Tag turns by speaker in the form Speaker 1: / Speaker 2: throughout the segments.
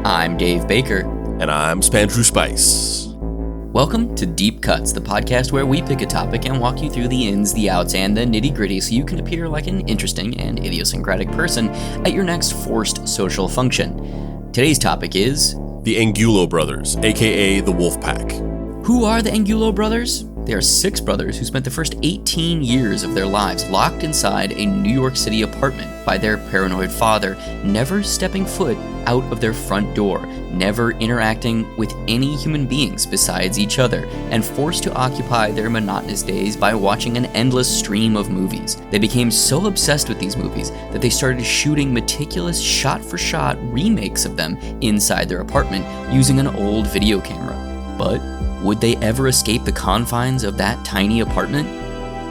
Speaker 1: I'm Dave Baker.
Speaker 2: And I'm Spandrew Spice.
Speaker 1: Welcome to Deep Cuts, the podcast where we pick a topic and walk you through the ins, the outs, and the nitty-gritty so you can appear like an interesting and idiosyncratic person at your next forced social function. Today's topic is...
Speaker 2: the Angulo brothers, aka the Wolfpack.
Speaker 1: Who are the Angulo brothers? They are 6 brothers who spent the first 18 years of their lives locked inside a New York City apartment by their paranoid father, never stepping foot out of their front door, never interacting with any human beings besides each other, and forced to occupy their monotonous days by watching an endless stream of movies. They became so obsessed with these movies that they started shooting meticulous shot-for-shot remakes of them inside their apartment using an old video camera. But would they ever escape the confines of that tiny apartment?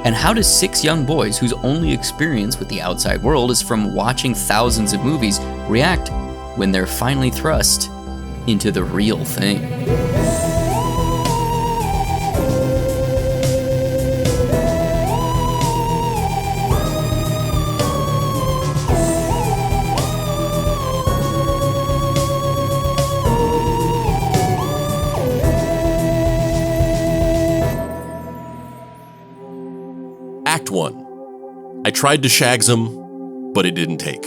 Speaker 1: And how do 6 young boys whose only experience with the outside world is from watching thousands of movies react when they're finally thrust into the real thing?
Speaker 2: Act 1. I tried to shags him, but it didn't take.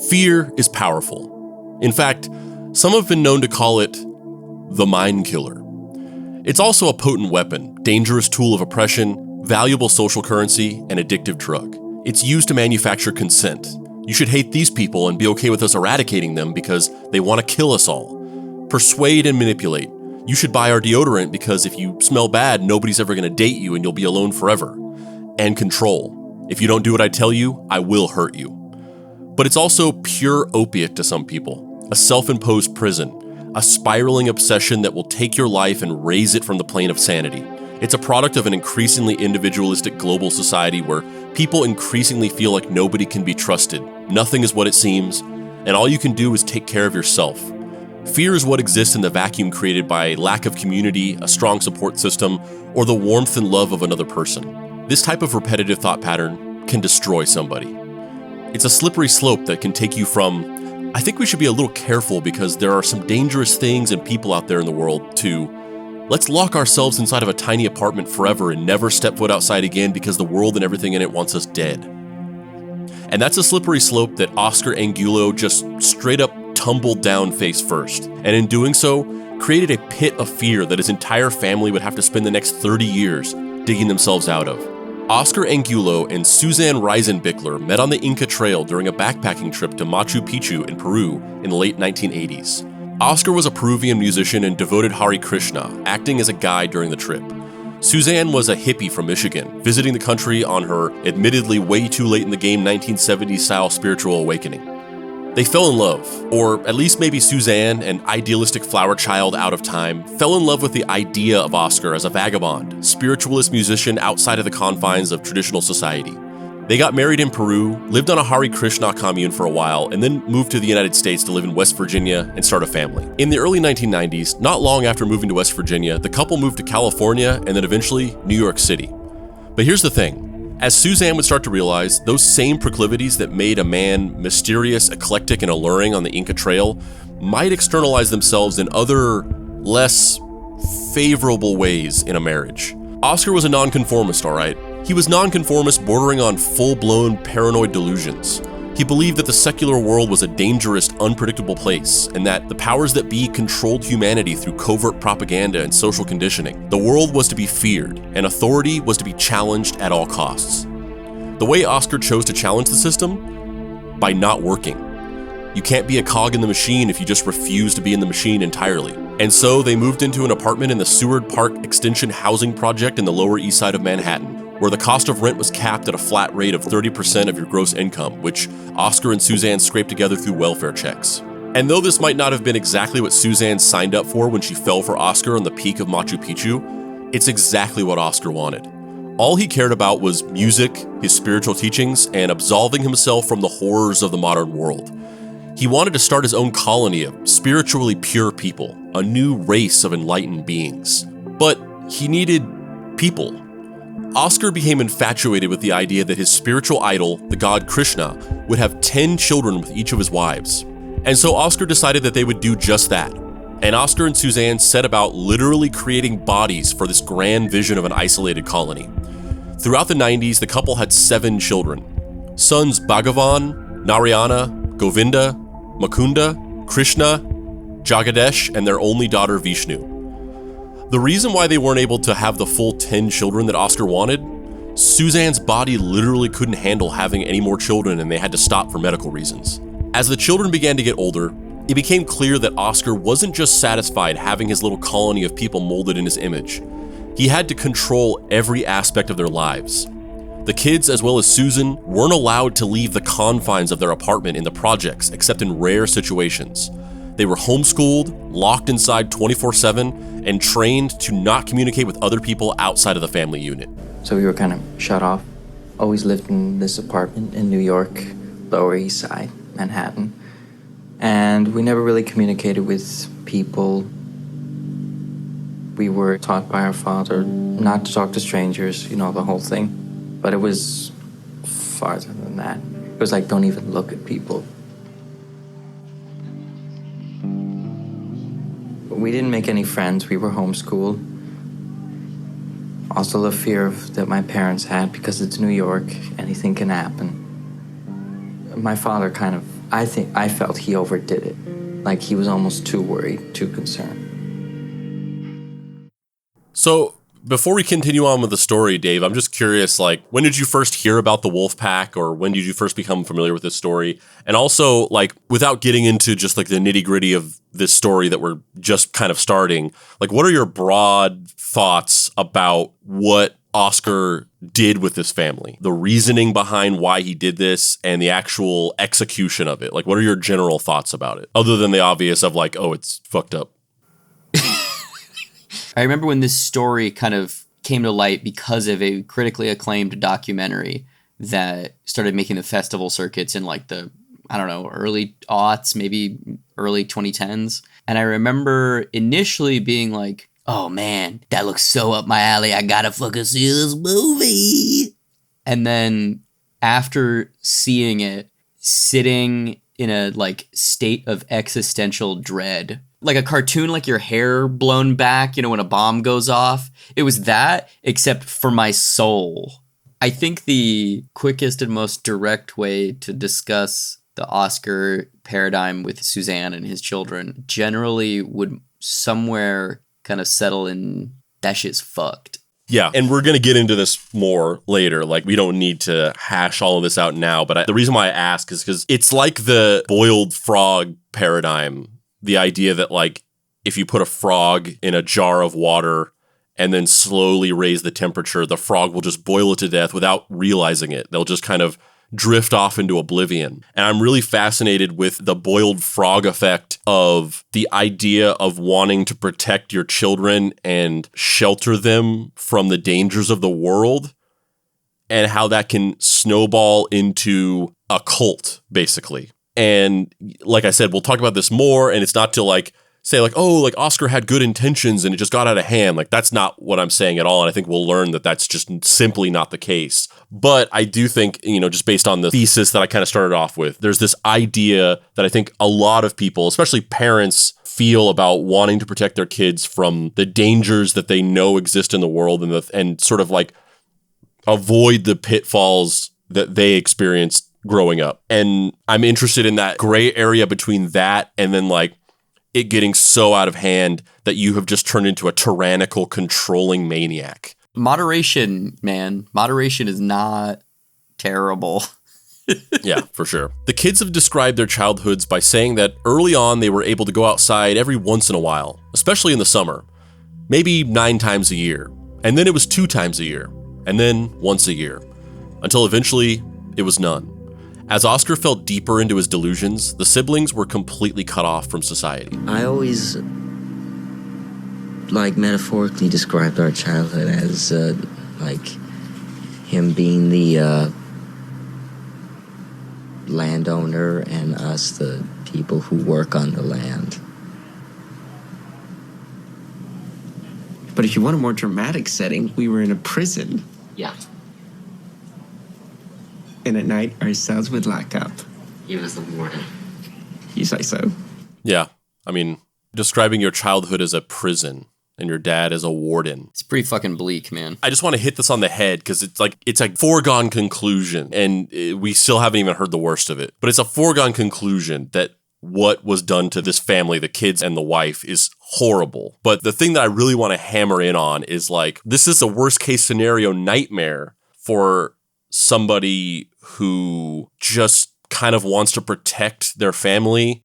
Speaker 2: Fear is powerful. In fact, some have been known to call it the mind killer. It's also a potent weapon, dangerous tool of oppression, valuable social currency, and addictive drug. It's used to manufacture consent. You should hate these people and be okay with us eradicating them because they want to kill us all. Persuade and manipulate. You should buy our deodorant because if you smell bad, nobody's ever going to date you and you'll be alone forever. And control. If you don't do what I tell you, I will hurt you. But it's also pure opiate to some people, a self-imposed prison, a spiraling obsession that will take your life and raise it from the plane of sanity. It's a product of an increasingly individualistic global society where people increasingly feel like nobody can be trusted, nothing is what it seems, and all you can do is take care of yourself. Fear is what exists in the vacuum created by lack of community, a strong support system, or the warmth and love of another person. This type of repetitive thought pattern can destroy somebody. It's a slippery slope that can take you from, I think we should be a little careful because there are some dangerous things and people out there in the world, to, let's lock ourselves inside of a tiny apartment forever and never step foot outside again because the world and everything in it wants us dead. And that's a slippery slope that Oscar Angulo just straight up tumbled down face first. And in doing so, created a pit of fear that his entire family would have to spend the next 30 years digging themselves out of. Oscar Angulo and Suzanne Reisenbichler met on the Inca Trail during a backpacking trip to Machu Picchu in Peru in the late 1980s. Oscar was a Peruvian musician and devoted Hare Krishna, acting as a guide during the trip. Suzanne was a hippie from Michigan, visiting the country on her admittedly way too late in the game 1970s-style spiritual awakening. They fell in love, or at least maybe Suzanne, an idealistic flower child out of time, fell in love with the idea of Oscar as a vagabond, spiritualist musician outside of the confines of traditional society. They got married in Peru, lived on a Hare Krishna commune for a while, and then moved to the United States to live in West Virginia and start a family. In the early 1990s, not long after moving to West Virginia, the couple moved to California and then eventually New York City. But here's the thing. As Suzanne would start to realize, those same proclivities that made a man mysterious, eclectic, and alluring on the Inca Trail might externalize themselves in other, less favorable ways in a marriage. Oscar was a nonconformist, alright? He was nonconformist bordering on full-blown paranoid delusions. He believed that the secular world was a dangerous, unpredictable place, and that the powers that be controlled humanity through covert propaganda and social conditioning. The world was to be feared, and authority was to be challenged at all costs. The way Oscar chose to challenge the system? By not working. You can't be a cog in the machine if you just refuse to be in the machine entirely. And so they moved into an apartment in the Seward Park Extension housing project in the Lower East Side of Manhattan, where the cost of rent was capped at a flat rate of 30% of your gross income, which Oscar and Suzanne scraped together through welfare checks. And though this might not have been exactly what Suzanne signed up for when she fell for Oscar on the peak of Machu Picchu, it's exactly what Oscar wanted. All he cared about was music, his spiritual teachings, and absolving himself from the horrors of the modern world. He wanted to start his own colony of spiritually pure people, a new race of enlightened beings. But he needed people. Oscar became infatuated with the idea that his spiritual idol, the god Krishna, would have 10 children with each of his wives. And so Oscar decided that they would do just that. And Oscar and Suzanne set about literally creating bodies for this grand vision of an isolated colony. Throughout the 90s, the couple had 7 children. Sons Bhagavan, Narayana, Govinda, Mukunda, Krishna, Jagadesh, and their only daughter Vishnu. The reason why they weren't able to have the full 10 children that Oscar wanted, Suzanne's body literally couldn't handle having any more children and they had to stop for medical reasons. As the children began to get older, it became clear that Oscar wasn't just satisfied having his little colony of people molded in his image. He had to control every aspect of their lives. The kids, as well as Susan, weren't allowed to leave the confines of their apartment in the projects, except in rare situations. They were homeschooled, locked inside 24/7, and trained to not communicate with other people outside of the family unit.
Speaker 3: So we were kind of shut off. Always lived in this apartment in New York, Lower East Side, Manhattan. And we never really communicated with people. We were taught by our father not to talk to strangers, the whole thing. But it was farther than that. It was like, don't even look at people. We didn't make any friends. We were homeschooled. Also the fear that my parents had, because it's New York, anything can happen. My father I felt he overdid it. Like he was almost too worried, too concerned.
Speaker 2: So, before we continue on with the story, Dave, I'm just curious, when did you first hear about the Wolfpack, or when did you first become familiar with this story? And also, without getting into just the nitty-gritty of this story that we're just kind of starting, what are your broad thoughts about what Oscar did with this family? The reasoning behind why he did this and the actual execution of it. What are your general thoughts about it? Other than the obvious of it's fucked up.
Speaker 1: I remember when this story kind of came to light because of a critically acclaimed documentary that started making the festival circuits in the, early aughts, maybe early 2010s. And I remember initially being like, oh man, that looks so up my alley. I gotta fucking see this movie. And then after seeing it, sitting in a state of existential dread, like a cartoon, your hair blown back, when a bomb goes off. It was that, except for my soul. I think the quickest and most direct way to discuss the Oscar paradigm with Suzanne and his children generally would somewhere kind of settle in that shit's fucked.
Speaker 2: Yeah, and we're going to get into this more later. We don't need to hash all of this out now, but the reason why I ask is because it's like the boiled frog paradigm. The idea that if you put a frog in a jar of water and then slowly raise the temperature, the frog will just boil it to death without realizing it. They'll just kind of drift off into oblivion. And I'm really fascinated with the boiled frog effect of the idea of wanting to protect your children and shelter them from the dangers of the world, and how that can snowball into a cult, basically. And like I said, we'll talk about this more, and it's not to say Oscar had good intentions and it just got out of hand. That's not what I'm saying at all. And I think we'll learn that that's just simply not the case. But I do think, just based on the thesis that I kind of started off with, there's this idea that I think a lot of people, especially parents, feel about wanting to protect their kids from the dangers that they know exist in the world, and sort of avoid the pitfalls that they experienced growing up. And I'm interested in that gray area between that and then it getting so out of hand that you have just turned into a tyrannical, controlling maniac.
Speaker 1: Moderation, man. Moderation is not terrible.
Speaker 2: Yeah, for sure. The kids have described their childhoods by saying that early on they were able to go outside every once in a while, especially in the summer, maybe 9 times a year. And then it was 2 times a year, and then once a year, until eventually it was none. As Oscar fell deeper into his delusions, the siblings were completely cut off from society.
Speaker 3: I always, metaphorically described our childhood as, him being the, landowner and us, the people who work on the land.
Speaker 4: But if you want a more dramatic setting, we were in a prison.
Speaker 3: Yeah.
Speaker 4: And at night, our cells would lock up.
Speaker 3: He was the warden.
Speaker 4: You say so.
Speaker 2: Yeah. I mean, describing your childhood as a prison and your dad as a warden.
Speaker 1: It's pretty fucking bleak, man.
Speaker 2: I just want to hit this on the head because it's a foregone conclusion, and we still haven't even heard the worst of it. But it's a foregone conclusion that what was done to this family, the kids and the wife, is horrible. But the thing that I really want to hammer in on is like, this is a worst case scenario nightmare for somebody who just kind of wants to protect their family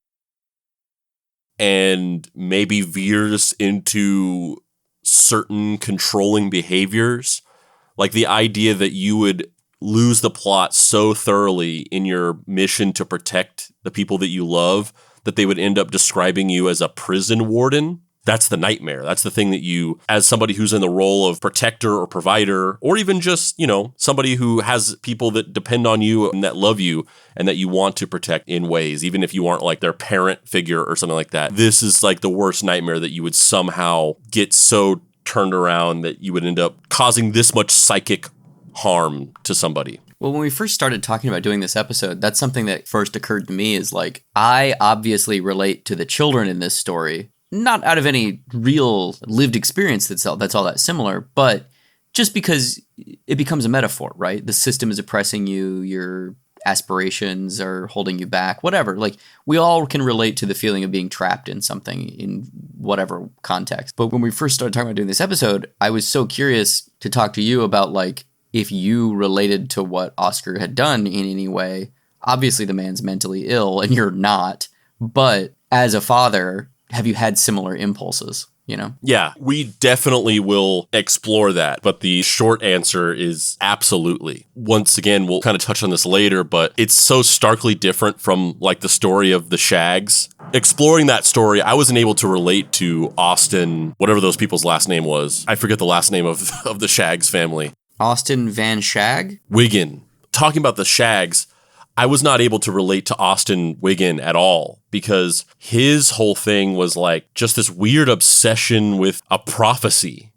Speaker 2: and maybe veers into certain controlling behaviors. Like the idea that you would lose the plot so thoroughly in your mission to protect the people that you love that they would end up describing you as a prison warden. That's the nightmare. That's the thing that you, as somebody who's in the role of protector or provider, or even just, somebody who has people that depend on you and that love you and that you want to protect in ways, even if you aren't like their parent figure or something like that. This is like the worst nightmare, that you would somehow get so turned around that you would end up causing this much psychic harm to somebody.
Speaker 1: Well, when we first started talking about doing this episode, that's something that first occurred to me is like, I obviously relate to the children in this story, not out of any real lived experience that's all that similar, but just because it becomes a metaphor, right? The system is oppressing you, your aspirations are holding you back, whatever. Like, we all can relate to the feeling of being trapped in something in whatever context. But when we first started talking about doing this episode, I was so curious to talk to you about like, if you related to what Oscar had done in any way. Obviously the man's mentally ill and you're not, but as a father, have you had similar impulses,
Speaker 2: Yeah, we definitely will explore that, but the short answer is absolutely. Once again, we'll kind of touch on this later, but it's so starkly different from like the story of the Shags. Exploring that story, I wasn't able to relate to Austin, whatever those people's last name was. I forget the last name of the Shags family.
Speaker 1: Austin Van Shag?
Speaker 2: Wiggin. Talking about the Shags, I was not able to relate to Austin Wiggin at all because his whole thing was like just this weird obsession with a prophecy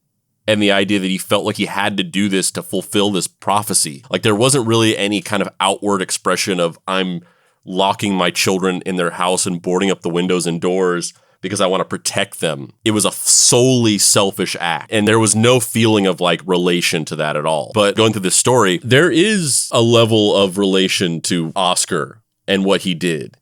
Speaker 2: and the idea that he felt like he had to do this to fulfill this prophecy. Like there wasn't really any kind of outward expression of I'm locking my children in their house and boarding up the windows and doors because I want to protect them. It was a solely selfish act. And there was no feeling of like relation to that at all. But going through this story, there is a level of relation to Oscar and what he did.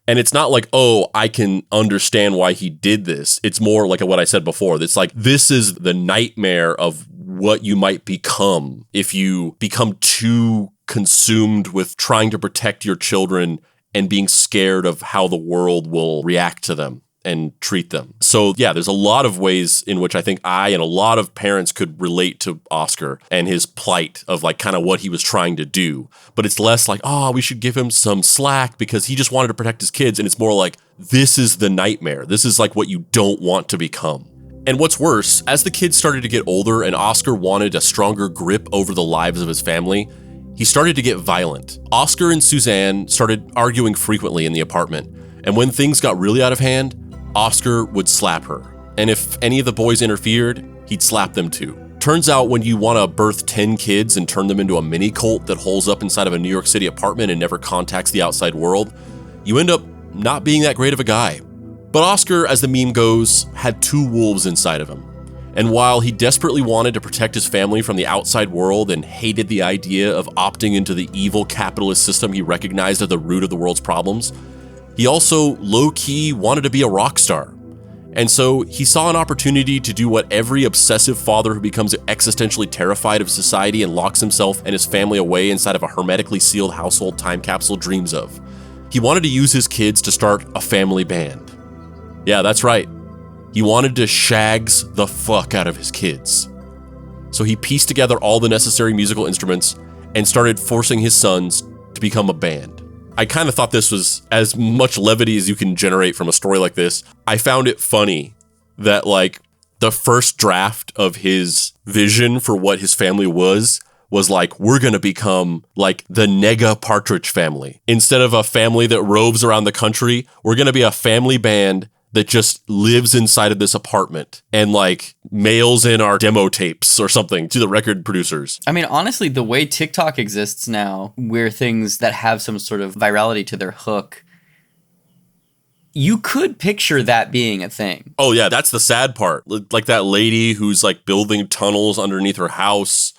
Speaker 2: And it's not like, oh, I can understand why he did this. It's more like what I said before. It's like, this is the nightmare of what you might become if you become too consumed with trying to protect your children and being scared of how the world will react to them and treat them. So yeah, there's a lot of ways in which I think I and a lot of parents could relate to Oscar and his plight of like kind of what he was trying to do. But it's less like, oh, we should give him some slack because he just wanted to protect his kids. And it's more like, this is the nightmare. This is like what you don't want to become. And what's worse, as the kids started to get older and Oscar wanted a stronger grip over the lives of his family, he started to get violent. Oscar and Suzanne started arguing frequently in the apartment. And when things got really out of hand, Oscar would slap her. And if any of the boys interfered, he'd slap them too. Turns out when you want to birth 10 kids and turn them into a mini cult that holes up inside of a New York City apartment and never contacts the outside world, you end up not being that great of a guy. But Oscar, as the meme goes, had two wolves inside of him. And while he desperately wanted to protect his family from the outside world and hated the idea of opting into the evil capitalist system he recognized as the root of the world's problems, he also low-key wanted to be a rock star. And so he saw an opportunity to do what every obsessive father who becomes existentially terrified of society and locks himself and his family away inside of a hermetically sealed household time capsule dreams of. He wanted to use his kids to start a family band. Yeah, that's right. He wanted to shags the fuck out of his kids. So he pieced together all the necessary musical instruments and started forcing his sons to become a band. I kind of thought this was as much levity as you can generate from a story like this. I found it funny that like the first draft of his vision for what his family was like, we're going to become like the Nega Partridge family. Instead of a family that roves around the country, we're going to be a family band that just lives inside of this apartment and like mails in our demo tapes or something to the record producers.
Speaker 1: I mean, honestly, the way TikTok exists now, where things that have some sort of virality to their hook You could picture that being a thing.
Speaker 2: Oh yeah, that's the sad part. Like that lady who's like building tunnels underneath her house,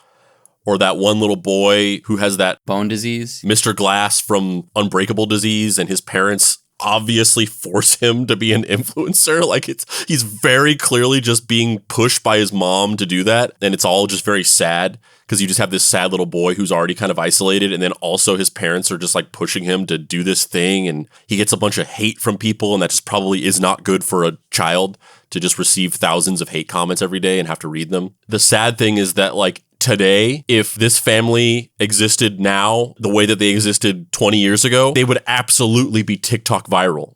Speaker 2: or that one little boy who has that
Speaker 1: Bone disease.
Speaker 2: Mr. Glass from Unbreakable disease, and his parents obviously force him to be an influencer. Like he's very clearly just being pushed by his mom to do that, and it's all just very sad because you just have this sad little boy who's already kind of isolated, and then also his parents are just like pushing him to do this thing, and he gets a bunch of hate from people, and that just probably is not good for a child to just receive thousands of hate comments every day and have to read them. The sad thing is that like today, if this family existed now the way that they existed 20 years ago, they would absolutely be TikTok viral.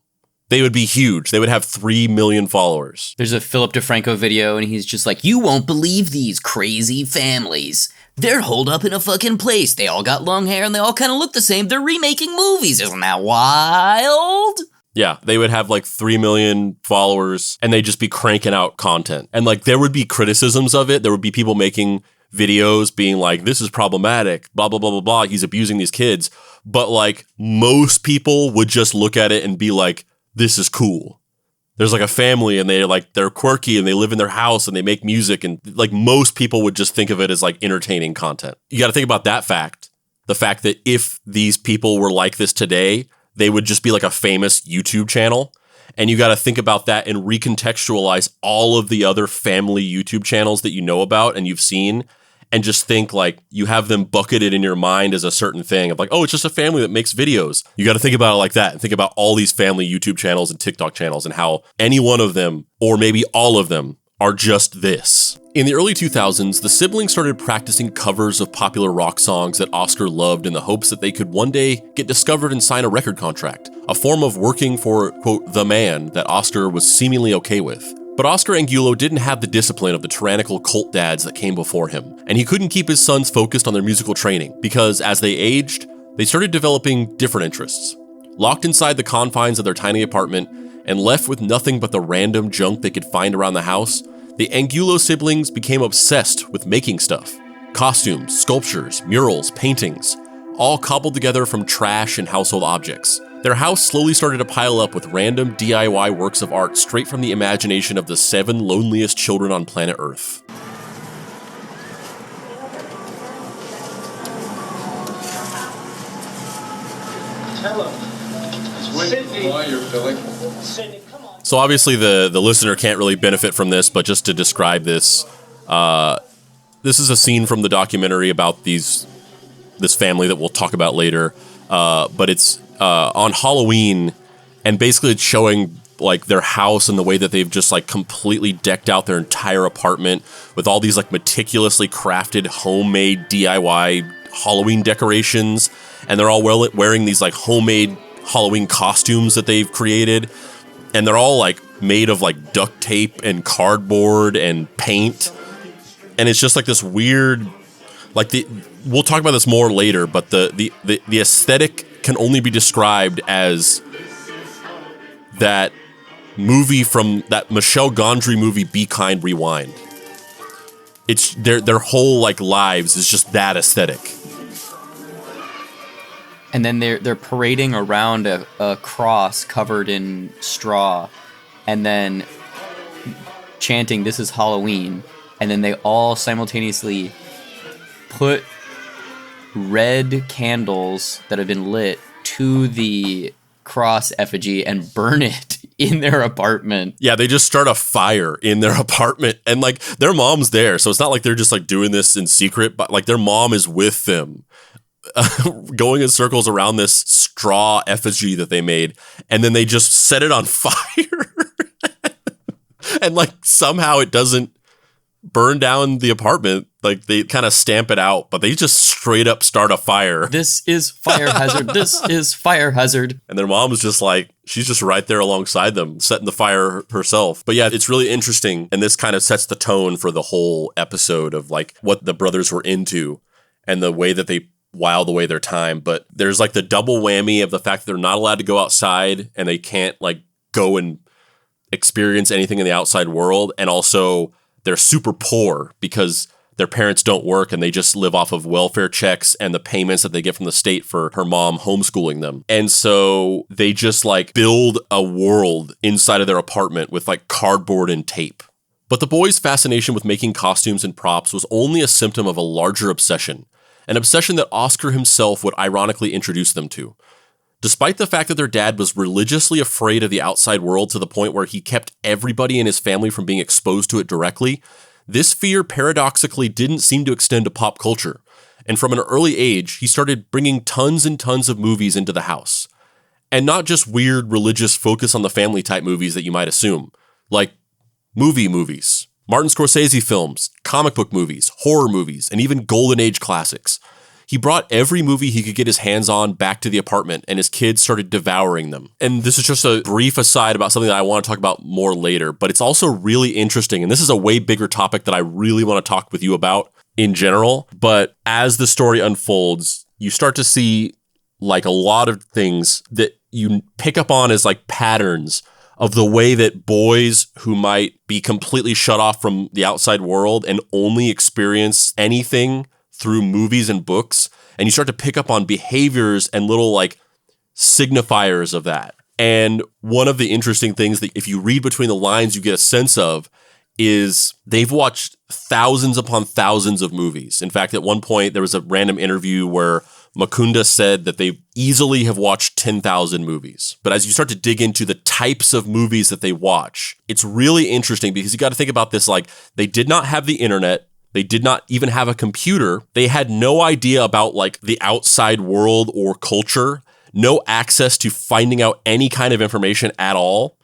Speaker 2: They would be huge. They would have 3 million followers.
Speaker 1: There's a Philip DeFranco video, and he's just like, you won't believe these crazy families. They're holed up in a fucking place. They all got long hair, and they all kind of look the same. They're remaking movies. Isn't that wild?
Speaker 2: Yeah, they would have like 3 million followers, and they'd just be cranking out content. And like there would be criticisms of it. There would be people making videos being like, this is problematic, blah, blah, blah, blah, blah. He's abusing these kids. But like most people would just look at it and be like, this is cool. There's like a family and they're quirky and they live in their house and they make music, and like most people would just think of it as like entertaining content. You got to think about that fact. The fact that if these people were like this today, they would just be like a famous YouTube channel. And you got to think about that and recontextualize all of the other family YouTube channels that you know about and you've seen, and just think like you have them bucketed in your mind as a certain thing of like, oh, it's just a family that makes videos. You got to think about it like that and think about all these family YouTube channels and TikTok channels and how any one of them, or maybe all of them, are just this. In the early 2000s, the siblings started practicing covers of popular rock songs that Oscar loved in the hopes that they could one day get discovered and sign a record contract, a form of working for, quote, the man that Oscar was seemingly okay with. But Oscar Angulo didn't have the discipline of the tyrannical cult dads that came before him, and he couldn't keep his sons focused on their musical training because as they aged, they started developing different interests. Locked inside the confines of their tiny apartment and left with nothing but the random junk they could find around the house, the Angulo siblings became obsessed with making stuff. Costumes, sculptures, murals, paintings, all cobbled together from trash and household objects. Their house slowly started to pile up with random DIY works of art straight from the imagination of the 7 loneliest children on planet Earth.
Speaker 5: Hello. Sydney. Why you're filling? Sydney, come on.
Speaker 2: So obviously the listener can't really benefit from this, but just to describe this, this is a scene from the documentary about this family that we'll talk about later. But it's on Halloween, and basically it's showing like their house and the way that they've just like completely decked out their entire apartment with all these like meticulously crafted homemade DIY Halloween decorations, and they're all wearing these like homemade Halloween costumes that they've created, and they're all like made of like duct tape and cardboard and paint, and it's just like this weird, like we'll talk about this more later, but the aesthetic can only be described as that movie from that Michel Gondry movie, Be Kind, Rewind. It's their whole like lives is just that aesthetic.
Speaker 1: And then they're parading around a cross covered in straw, and then chanting, "This is Halloween," and then they all simultaneously put red candles that have been lit to the cross effigy and burn it in their apartment. Yeah,
Speaker 2: they just start a fire in their apartment, and like their mom's there, so it's not like they're just like doing this in secret, but like their mom is with them, going in circles around this straw effigy that they made, and then they just set it on fire. And like somehow it doesn't burn down the apartment. Like they kind of stamp it out, but they just straight up start a fire.
Speaker 1: This is fire hazard. This is fire hazard.
Speaker 2: And their mom was just like, she's just right there alongside them, setting the fire herself. But yeah, it's really interesting. And this kind of sets the tone for the whole episode of like what the brothers were into and the way that they whiled away their time. But there's like the double whammy of the fact that they're not allowed to go outside and they can't like go and experience anything in the outside world. And also they're super poor because their parents don't work and they just live off of welfare checks and the payments that they get from the state for her mom homeschooling them. And so they just like build a world inside of their apartment with like cardboard and tape. But the boys' fascination with making costumes and props was only a symptom of a larger obsession, an obsession that Oscar himself would ironically introduce them to. Despite the fact that their dad was religiously afraid of the outside world to the point where he kept everybody in his family from being exposed to it directly, this fear paradoxically didn't seem to extend to pop culture. And from an early age, he started bringing tons and tons of movies into the house. And not just weird religious focus on the family type movies that you might assume, like movies, Martin Scorsese films, comic book movies, horror movies, and even Golden Age classics. He brought every movie he could get his hands on back to the apartment, and his kids started devouring them. And this is just a brief aside about something that I want to talk about more later, but it's also really interesting, and this is a way bigger topic that I really want to talk with you about in general. But as the story unfolds, you start to see like a lot of things that you pick up on as like patterns of the way that boys who might be completely shut off from the outside world and only experience anything through movies and books, and you start to pick up on behaviors and little like signifiers of that. And one of the interesting things that if you read between the lines, you get a sense of is they've watched thousands upon thousands of movies. In fact, at one point, there was a random interview where Mukunda said that they easily have watched 10,000 movies. But as you start to dig into the types of movies that they watch, it's really interesting because you got to think about this like they did not have the internet. They did not even have a computer. They had no idea about like the outside world or culture, no access to finding out any kind of information at all.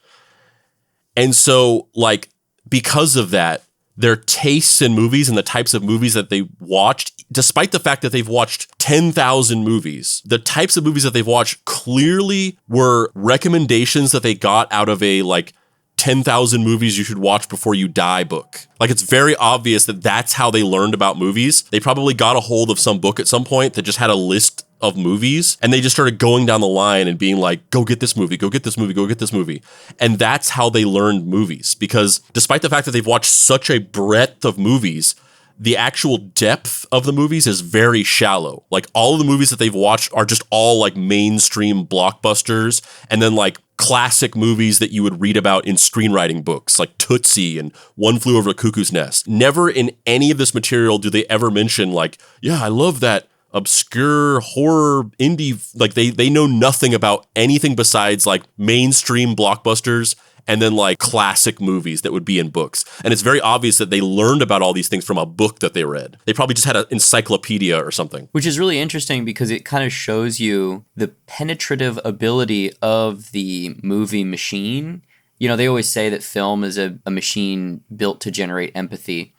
Speaker 2: And so like, because of that, their tastes in movies and the types of movies that they watched, despite the fact that they've watched 10,000 movies, the types of movies that they've watched clearly were recommendations that they got out of a like 10,000 movies you should watch before you die book. Like it's very obvious that that's how they learned about movies. They probably got a hold of some book at some point that just had a list of movies and they just started going down the line and being like, go get this movie, go get this movie, go get this movie. And that's how they learned movies, because despite the fact that they've watched such a breadth of movies, the actual depth of the movies is very shallow. Like all of the movies that they've watched are just all like mainstream blockbusters and then like classic movies that you would read about in screenwriting books like Tootsie and One Flew Over the Cuckoo's Nest. Never in any of this material do they ever mention like, yeah, I love that obscure horror indie. Like they know nothing about anything besides like mainstream blockbusters and then like classic movies that would be in books. And it's very obvious that they learned about all these things from a book that they read. They probably just had an encyclopedia or something.
Speaker 1: Which is really interesting because it kind of shows you the penetrative ability of the movie machine. You know, they always say that film is a machine built to generate empathy.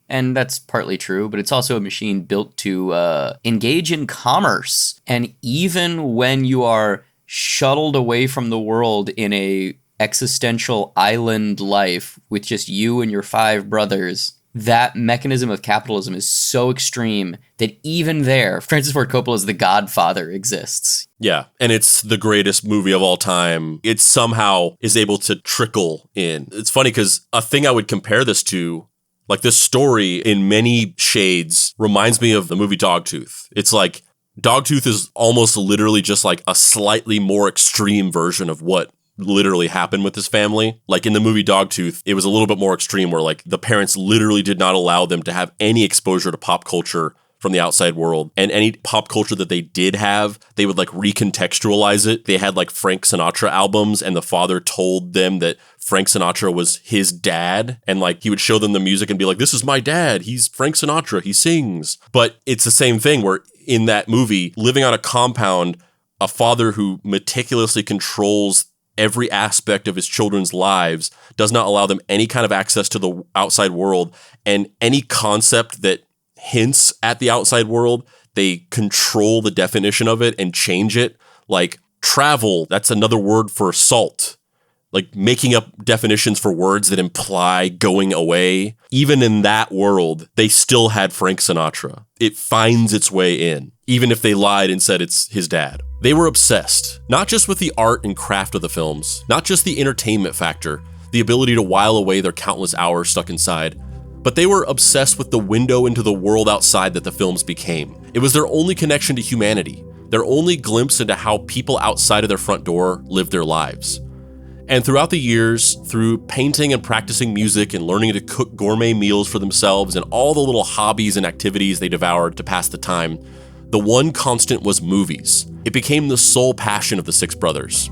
Speaker 1: And that's partly true, but it's also a machine built to engage in commerce. And even when you are shuttled away from the world in a existential island life with just you and your 5 brothers, that mechanism of capitalism is so extreme that even there, Francis Ford Coppola's The Godfather exists.
Speaker 2: Yeah, and it's the greatest movie of all time. It somehow is able to trickle in. It's funny because a thing I would compare this to, like this story in many shades, reminds me of the movie Dogtooth. It's like Dogtooth is almost literally just like a slightly more extreme version of what literally happened with this family. Like in the movie Dogtooth, it was a little bit more extreme where like the parents literally did not allow them to have any exposure to pop culture from the outside world. And any pop culture that they did have, they would like recontextualize it. They had like Frank Sinatra albums and the father told them that Frank Sinatra was his dad. And like he would show them the music and be like, this is my dad. He's Frank Sinatra. He sings. But it's the same thing where in that movie, living on a compound, a father who meticulously controls every aspect of his children's lives, does not allow them any kind of access to the outside world, and any concept that hints at the outside world, they control the definition of it and change it. Like travel, that's another word for salt. Like making up definitions for words that imply going away. Even in that world, they still had Frank Sinatra. It finds its way in, even if they lied and said it's his dad. They were obsessed, not just with the art and craft of the films, not just the entertainment factor, the ability to while away their countless hours stuck inside, but they were obsessed with the window into the world outside that the films became. It was their only connection to humanity, their only glimpse into how people outside of their front door lived their lives. And throughout the years, through painting and practicing music and learning to cook gourmet meals for themselves and all the little hobbies and activities they devoured to pass the time, the one constant was movies. It became the sole passion of the six brothers.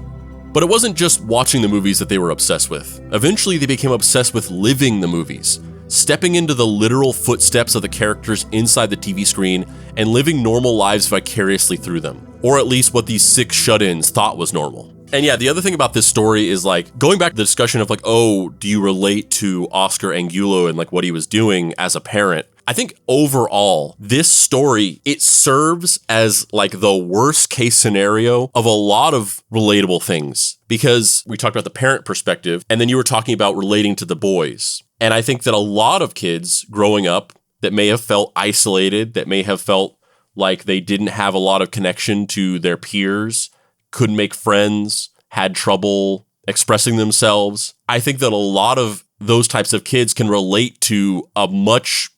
Speaker 2: But it wasn't just watching the movies that they were obsessed with. Eventually, they became obsessed with living the movies, stepping into the literal footsteps of the characters inside the TV screen and living normal lives vicariously through them. Or at least what these six shut-ins thought was normal. And yeah, the other thing about this story is like, going back to the discussion of like, oh, do you relate to Oscar Angulo and like what he was doing as a parent? I think overall, this story, it serves as like the worst case scenario of a lot of relatable things. Because we talked about the parent perspective, and then you were talking about relating to the boys. And I think that a lot of kids growing up that may have felt isolated, that may have felt like they didn't have a lot of connection to their peers, couldn't make friends, had trouble expressing themselves. I think that a lot of those types of kids can relate to a much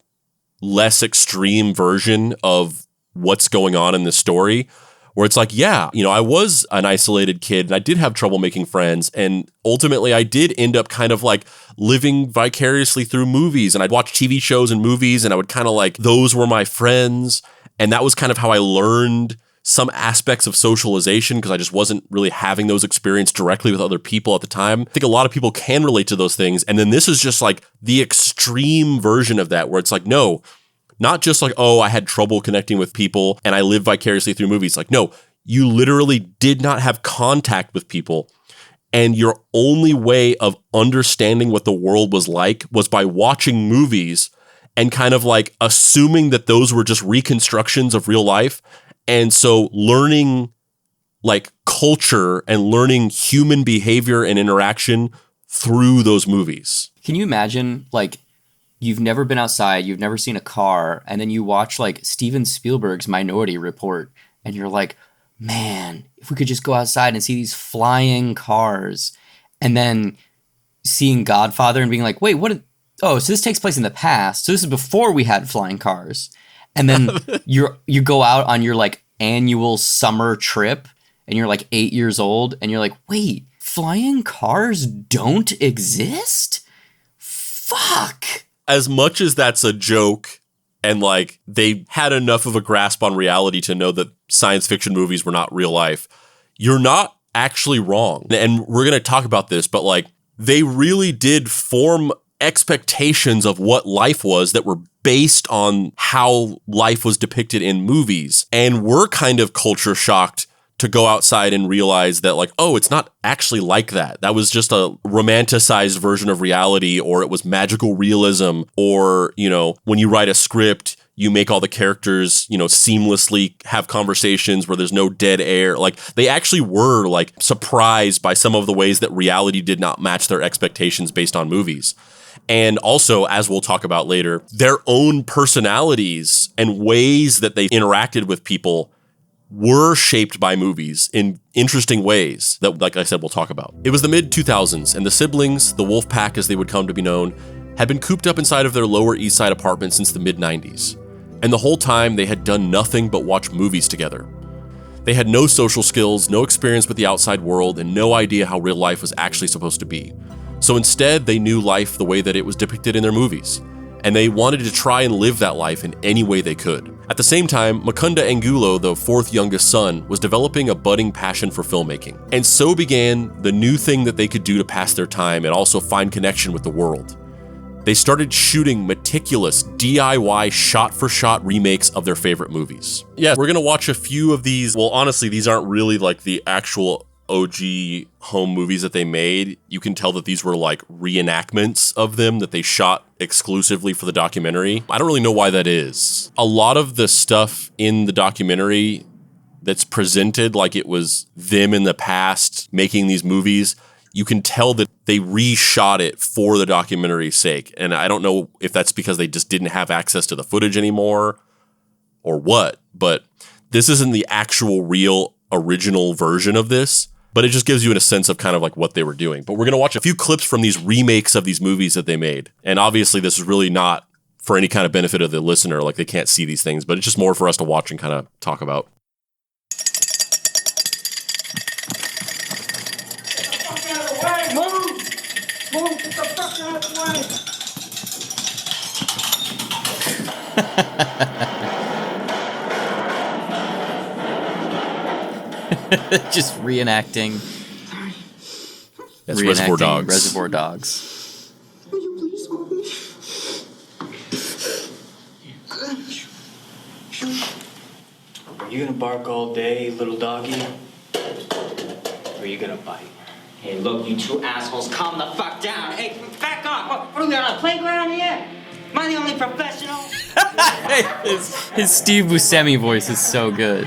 Speaker 2: less extreme version of what's going on in this story, where it's like, yeah, I was an isolated kid and I did have trouble making friends. And ultimately I did end up kind of like living vicariously through movies, and I'd watch TV shows and movies and I would kind of like, those were my friends. And that was kind of how I learned some aspects of socialization, because I just wasn't really having those experiences directly with other people at the time. I think a lot of people can relate to those things. And then this is just like the extreme version of that, where it's like, no, not just like, oh, I had trouble connecting with people and I lived vicariously through movies. Like, no, you literally did not have contact with people. And your only way of understanding what the world was like was by watching movies and kind of like assuming that those were just reconstructions of real life. And so learning like culture and learning human behavior and interaction through those movies.
Speaker 1: Can you imagine, like, you've never been outside, you've never seen a car, and then you watch like Steven Spielberg's Minority Report, and you're like, man, if we could just go outside and see these flying cars, and then seeing Godfather and being like, wait, so this takes place in the past. So this is before we had flying cars. And then you go out on your like annual summer trip and you're like 8 years old and you're like, wait, flying cars don't exist? Fuck.
Speaker 2: As much as that's a joke and like they had enough of a grasp on reality to know that science fiction movies were not real life, you're not actually wrong. And we're going to talk about this, but like they really did form expectations of what life was that were based on how life was depicted in movies. And we're kind of culture shocked to go outside and realize that like, oh, it's not actually like that. That was just a romanticized version of reality, or it was magical realism, or, when you write a script, you make all the characters, seamlessly have conversations where there's no dead air. Like they actually were like surprised by some of the ways that reality did not match their expectations based on movies. And also, as we'll talk about later, their own personalities and ways that they interacted with people were shaped by movies in interesting ways that, like I said, we'll talk about. It was the mid-2000s, and the siblings, the Wolfpack as they would come to be known, had been cooped up inside of their Lower East Side apartment since the mid-90s. And the whole time, they had done nothing but watch movies together. They had no social skills, no experience with the outside world, and no idea how real life was actually supposed to be. So instead, they knew life the way that it was depicted in their movies, and they wanted to try and live that life in any way they could. At the same time, Mukunda Angulo, the fourth youngest son, was developing a budding passion for filmmaking. And so began the new thing that they could do to pass their time and also find connection with the world. They started shooting meticulous DIY shot-for-shot remakes of their favorite movies. Yeah, we're gonna watch a few of these. Well, honestly, these aren't really like the actual OG home movies that they made. You can tell that these were like reenactments of them that they shot exclusively for the documentary. I don't really know why that is. A lot of the stuff in the documentary that's presented like it was them in the past making these movies, you can tell that they reshot it for the documentary's sake. And I don't know if that's because they just didn't have access to the footage anymore or what, but this isn't the actual real original version of this. but it just gives you a sense of kind of like what they were doing. But we're going to watch a few clips from these remakes of these movies that they made. And obviously this is really not for any kind of benefit of the listener. Like they can't see these things, but it's just more for us to watch and kind of talk about.
Speaker 5: Move, get the fuck out of the way.
Speaker 1: Just reenacting.
Speaker 2: That's Reservoir Dogs.
Speaker 1: Reservoir Dogs.
Speaker 5: Will you please hold me?
Speaker 6: Are you gonna bark all day, little doggy? Or are you gonna bite?
Speaker 7: Hey, look, you two assholes, calm the fuck down. Hey, back off. What are we on a playground here? Am I the only professional?
Speaker 1: his Steve Buscemi voice is so good.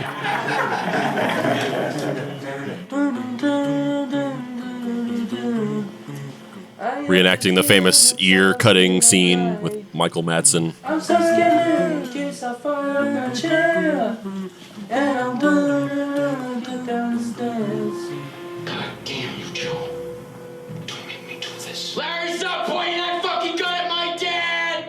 Speaker 2: Reenacting the famous ear-cutting scene with Michael Madsen.
Speaker 5: I'm so scared in case I fall on my chair. And I'm down the stairs.
Speaker 6: God damn you, Joe. Don't make me do this.
Speaker 7: Larry, stop pointing that fucking gun at my dad!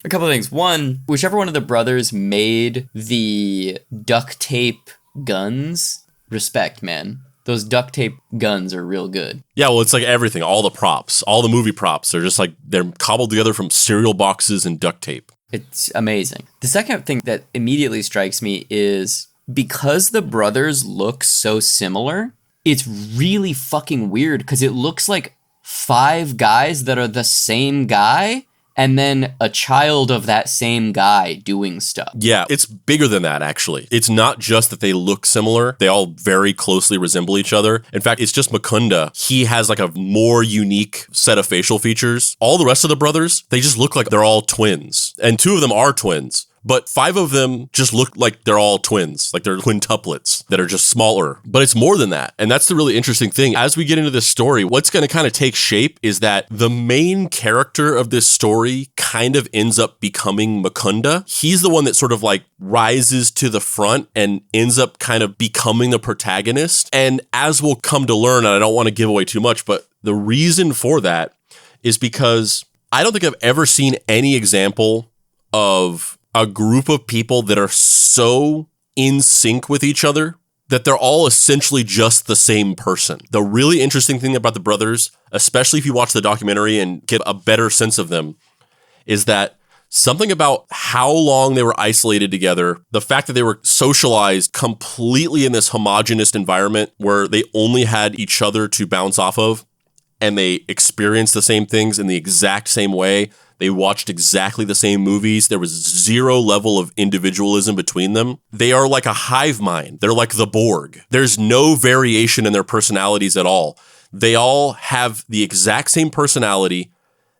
Speaker 1: A couple of things. One, whichever one of the brothers made the duct tape guns, respect, man. Those duct tape guns are real good.
Speaker 2: Yeah, well, it's like everything. All the props, all the movie props, they're just like, they're cobbled together from cereal boxes and duct tape.
Speaker 1: It's amazing. The second thing that immediately strikes me is because the brothers look so similar, it's really fucking weird because it looks like 5 guys that are the same guy and then a child of that same guy doing stuff.
Speaker 2: Yeah, it's bigger than that, actually. It's not just that they look similar. They all very closely resemble each other. In fact, it's just Mukunda. He has like a more unique set of facial features. All the rest of the brothers, they just look like they're all twins. And 2 of them are twins. But 5 of them just look like they're all twins, like they're quintuplets that are just smaller. But it's more than that. And that's the really interesting thing. As we get into this story, what's going to kind of take shape is that the main character of this story kind of ends up becoming Mukunda. He's the one that sort of like rises to the front and ends up kind of becoming the protagonist. And as we'll come to learn, and I don't want to give away too much, but the reason for that is because I don't think I've ever seen any example of a group of people that are so in sync with each other that they're all essentially just the same person. The really interesting thing about the brothers, especially if you watch the documentary and get a better sense of them, is that something about how long they were isolated together, the fact that they were socialized completely in this homogenous environment where they only had each other to bounce off of, and they experienced the same things in the exact same way. They watched exactly the same movies. There was 0 level of individualism between them. They are like a hive mind. They're like the Borg. There's no variation in their personalities at all. They all have the exact same personality.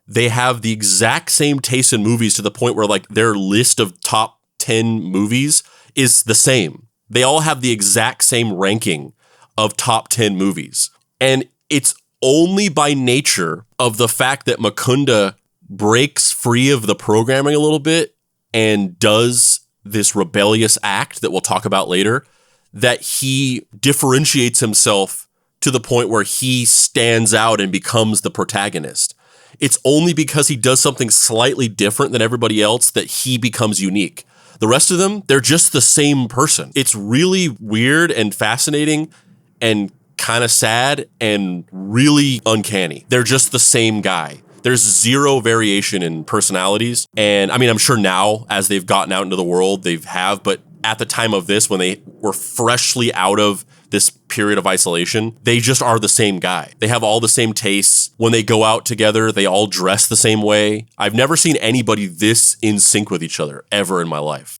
Speaker 2: They have the exact same taste in movies to the point where like their list of top 10 movies is the same. They all have the exact same ranking of top 10 movies. And it's only by nature of the fact that Mukunda breaks free of the programming a little bit and does this rebellious act that we'll talk about later, that he differentiates himself to the point where he stands out and becomes the protagonist. It's only because he does something slightly different than everybody else that he becomes unique. The rest of them, they're just the same person. It's really weird and fascinating and kind of sad and really uncanny. They're just the same guy. There's 0 variation in personalities. And I mean, I'm sure now as they've gotten out into the world, but at the time of this, when they were freshly out of this period of isolation, they just are the same guy. They have all the same tastes. When they go out together, they all dress the same way. I've never seen anybody this in sync with each other ever in my life.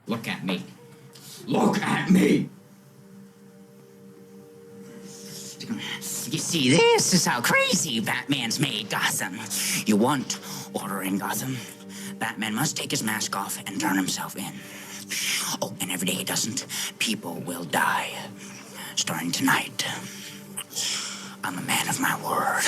Speaker 7: Look at me. Look at me! You see, this is how crazy Batman's made Gotham. You want order in Gotham? Batman must take his mask off and turn himself in. Oh, and every day he doesn't, people will die. Starting tonight. I'm a man of my word.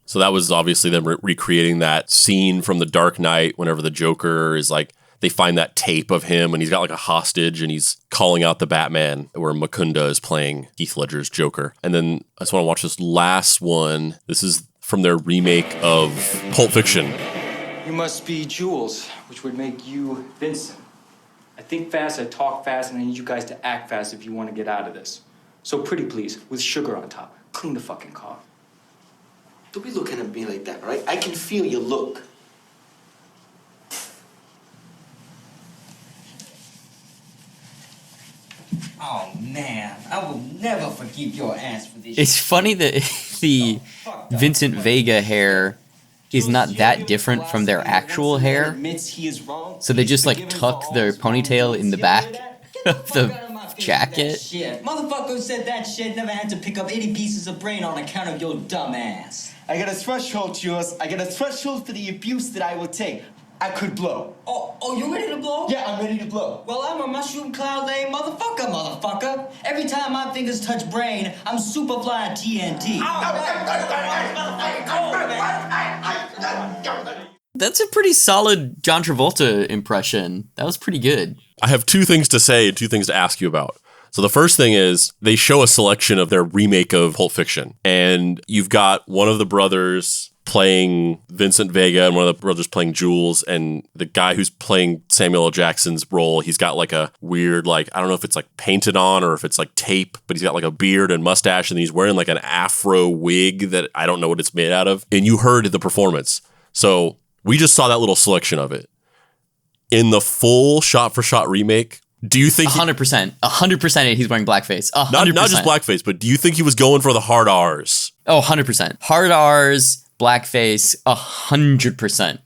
Speaker 2: So that was obviously them recreating that scene from The Dark Knight whenever the Joker is like, they find that tape of him and he's got like a hostage and he's calling out the Batman, where Mukunda is playing Heath Ledger's Joker. And then I just want to watch this last one. This is from their remake of Pulp Fiction.
Speaker 6: You must be Jules, which would make you Vincent. I think fast, I talk fast, and I need you guys to act fast if you want to get out of this. So pretty please, with sugar on top. Clean the fucking car.
Speaker 8: Don't be looking at me like that, all right? I can feel your look.
Speaker 9: Oh man, I will never forgive your ass for this.
Speaker 1: It's funny that the Vincent Vega hair is not that different from their actual hair. So they just like tuck their ponytail in the back of the jacket.
Speaker 9: Motherfucker who said that shit never had to pick up 80 pieces of brain on account of your dumb ass.
Speaker 8: I got a threshold, Jules. I got a threshold for the abuse that I will take. I could blow.
Speaker 9: Oh, you ready to blow?
Speaker 8: Yeah, I'm ready to blow.
Speaker 9: Well, I'm a mushroom cloud laying motherfucker. Every time my fingers touch brain, I'm Superfly TNT.
Speaker 1: That's a pretty solid John Travolta impression. That was pretty good.
Speaker 2: I have two things to say and two things to ask you about. So the first thing is they show a selection of their remake of Pulp Fiction. And you've got one of the brothers playing Vincent Vega and one of the brothers playing Jules, and the guy who's playing Samuel L. Jackson's role, he's got like a weird, like, I don't know if it's like painted on or if it's like tape, but he's got like a beard and mustache and he's wearing like an afro wig that I don't know what it's made out of. And you heard the performance. So we just saw that little selection of it. In the full shot-for-shot remake, do you think
Speaker 1: 100% he's wearing blackface? 100%.
Speaker 2: Not just blackface, but do you think he was going for the hard R's?
Speaker 1: Oh, 100%. Hard R's, blackface, 100%.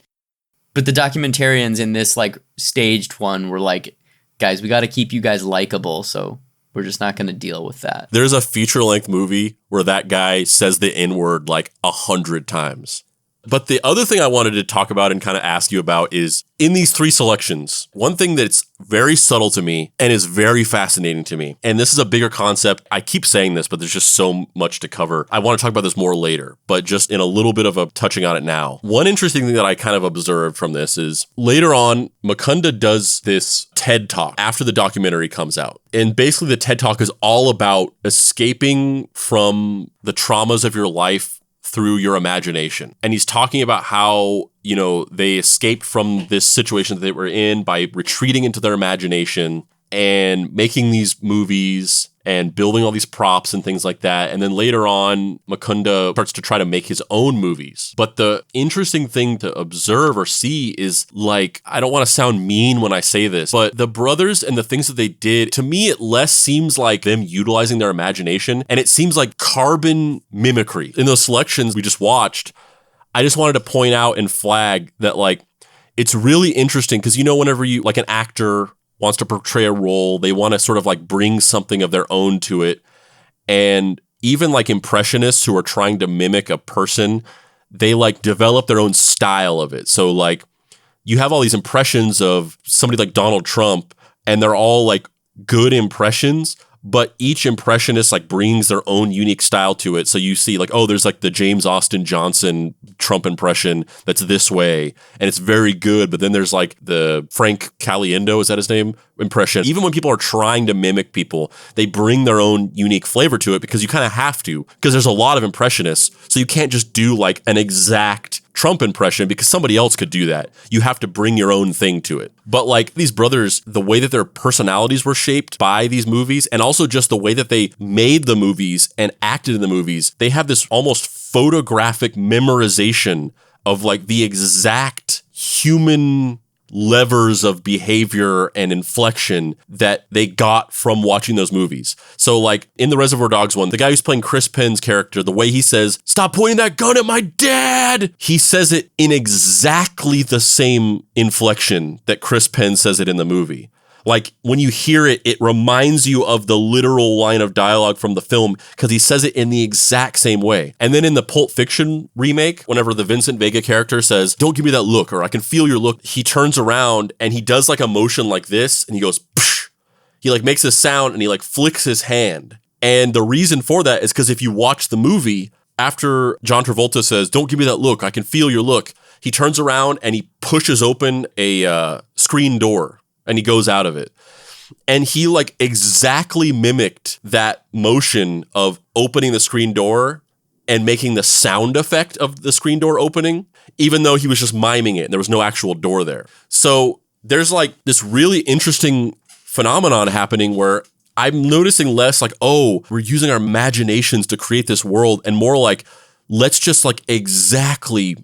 Speaker 1: But the documentarians in this like staged one were like, guys, we got to keep you guys likable, so we're just not going to deal with that.
Speaker 2: There's a feature-length movie where that guy says the N-word like 100 times. But the other thing I wanted to talk about and kind of ask you about is in these three selections, one thing that's very subtle to me and is very fascinating to me, and this is a bigger concept. I keep saying this, but there's just so much to cover. I want to talk about this more later, but just in a little bit of a touching on it now. One interesting thing that I kind of observed from this is later on, Mukunda does this TED Talk after the documentary comes out. And basically the TED Talk is all about escaping from the traumas of your life through your imagination. And he's talking about how, you know, they escaped from this situation that they were in by retreating into their imagination and making these movies and building all these props and things like that. And then later on, Mukunda starts to try to make his own movies. But the interesting thing to observe or see is, like, I don't want to sound mean when I say this, but the brothers and the things that they did, to me, it less seems like them utilizing their imagination, and it seems like carbon mimicry. In those selections we just watched, I just wanted to point out and flag that, like, it's really interesting because, you know, whenever you, like, an actor wants to portray a role, they want to sort of like bring something of their own to it. And even like impressionists who are trying to mimic a person, they like develop their own style of it. So like you have all these impressions of somebody like Donald Trump, and they're all like good impressions, but each impressionist like brings their own unique style to it. So you see like, oh, there's like the James Austin Johnson Trump impression that's this way, and it's very good. But then there's like the Frank Caliendo, is that his name, impression. Even when people are trying to mimic people, they bring their own unique flavor to it because you kind of have to, because there's a lot of impressionists. So you can't just do like an exact Trump impression because somebody else could do that. You have to bring your own thing to it. But like these brothers, the way that their personalities were shaped by these movies, and also just the way that they made the movies and acted in the movies, they have this almost photographic memorization of like the exact human levers of behavior and inflection that they got from watching those movies. So like in the Reservoir Dogs one, the guy who's playing Chris Penn's character, the way he says, "Stop pointing that gun at my dad," he says it in exactly the same inflection that Chris Penn says it in the movie. Like when you hear it, it reminds you of the literal line of dialogue from the film because he says it in the exact same way. And then in the Pulp Fiction remake, whenever the Vincent Vega character says, "Don't give me that look," or "I can feel your look," he turns around and he does like a motion like this and he goes, psh. He like makes a sound and he like flicks his hand. And the reason for that is because if you watch the movie, after John Travolta says, "Don't give me that look, I can feel your look," he turns around and he pushes open a screen door and he goes out of it. And he like exactly mimicked that motion of opening the screen door and making the sound effect of the screen door opening, even though he was just miming it and there was no actual door there. So there's like this really interesting phenomenon happening where I'm noticing less like, oh, we're using our imaginations to create this world, and more like, let's just like exactly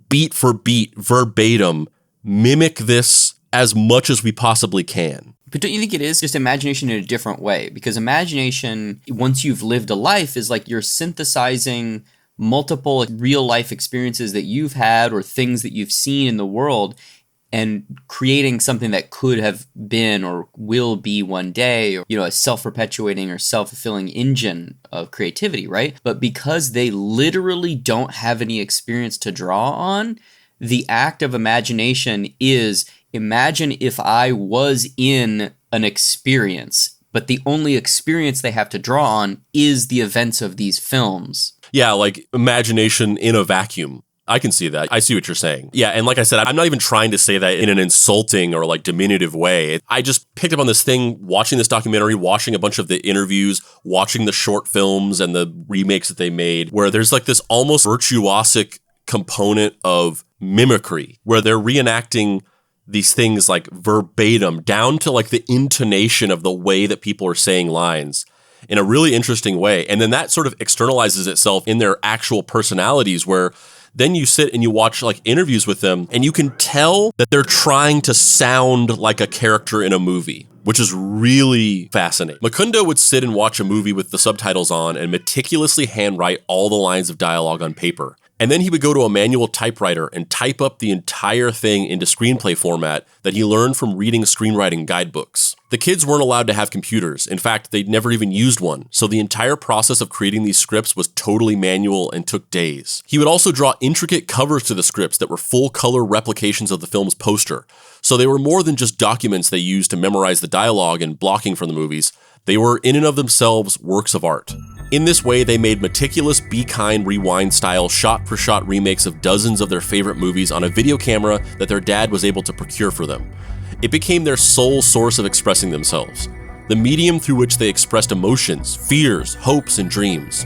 Speaker 2: beat for beat, verbatim, mimic this as much as we possibly can.
Speaker 1: But don't you think it is just imagination in a different way? Because imagination, once you've lived a life, is like you're synthesizing multiple real life experiences that you've had or things that you've seen in the world and creating something that could have been or will be one day, or, a self-perpetuating or self-fulfilling engine of creativity, right? But because they literally don't have any experience to draw on, the act of imagination is, imagine if I was in an experience, but the only experience they have to draw on is the events of these films.
Speaker 2: Yeah, like imagination in a vacuum. I can see that. I see what you're saying. Yeah, and like I said, I'm not even trying to say that in an insulting or like diminutive way. I just picked up on this thing, watching this documentary, watching a bunch of the interviews, watching the short films and the remakes that they made, where there's like this almost virtuosic component of mimicry, where they're reenacting these things like verbatim, down to like the intonation of the way that people are saying lines in a really interesting way. And then that sort of externalizes itself in their actual personalities, where then you sit and you watch like interviews with them and you can tell that they're trying to sound like a character in a movie, which is really fascinating. Mukunda would sit and watch a movie with the subtitles on and meticulously handwrite all the lines of dialogue on paper. And then he would go to a manual typewriter and type up the entire thing into screenplay format that he learned from reading screenwriting guidebooks. The kids weren't allowed to have computers. In fact, they'd never even used one. So the entire process of creating these scripts was totally manual and took days. He would also draw intricate covers to the scripts that were full color replications of the film's poster. So they were more than just documents they used to memorize the dialogue and blocking from the movies. They were in and of themselves works of art. In this way, they made meticulous Be Kind Rewind style shot-for-shot remakes of dozens of their favorite movies on a video camera that their dad was able to procure for them. It became their sole source of expressing themselves, the medium through which they expressed emotions, fears, hopes, and dreams.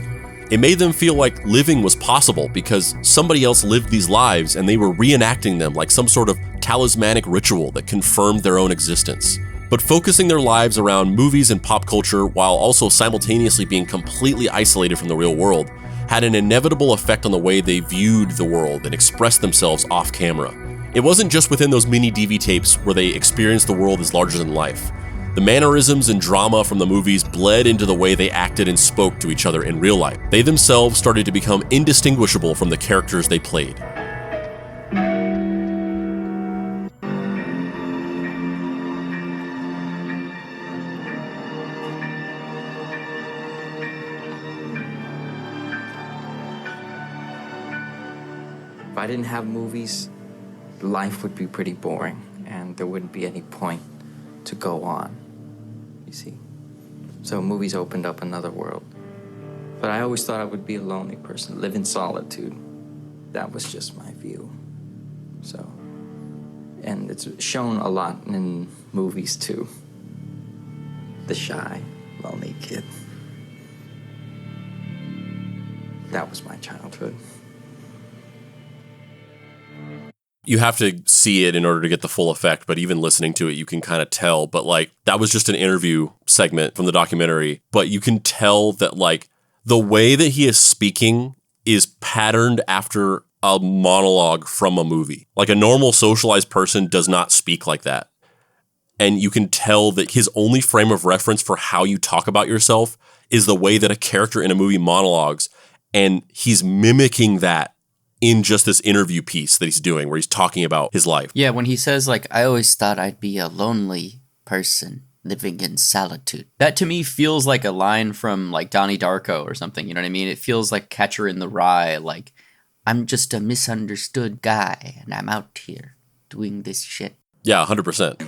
Speaker 2: It made them feel like living was possible because somebody else lived these lives and they were reenacting them like some sort of talismanic ritual that confirmed their own existence. But focusing their lives around movies and pop culture while also simultaneously being completely isolated from the real world had an inevitable effect on the way they viewed the world and expressed themselves off camera. It wasn't just within those mini DV tapes where they experienced the world as larger than life. The mannerisms and drama from the movies bled into the way they acted and spoke to each other in real life. They themselves started to become indistinguishable from the characters they played.
Speaker 3: If I didn't have movies, life would be pretty boring and there wouldn't be any point to go on, you see. So movies opened up another world. But I always thought I would be a lonely person, live in solitude. That was just my view. So, and it's shown a lot in movies too. The shy, lonely kid. That was my childhood.
Speaker 2: You have to see it in order to get the full effect, but even listening to it, you can kind of tell. But like, that was just an interview segment from the documentary, but you can tell that like the way that he is speaking is patterned after a monologue from a movie. Like a normal socialized person does not speak like that. And you can tell that his only frame of reference for how you talk about yourself is the way that a character in a movie monologues. And he's mimicking that in just this interview piece that he's doing where he's talking about his life.
Speaker 1: Yeah, when he says like, I always thought I'd be a lonely person living in solitude. That to me feels like a line from like Donnie Darko or something, you know what I mean? It feels like Catcher in the Rye, like, I'm just a misunderstood guy and I'm out here doing this shit.
Speaker 2: Yeah, 100%.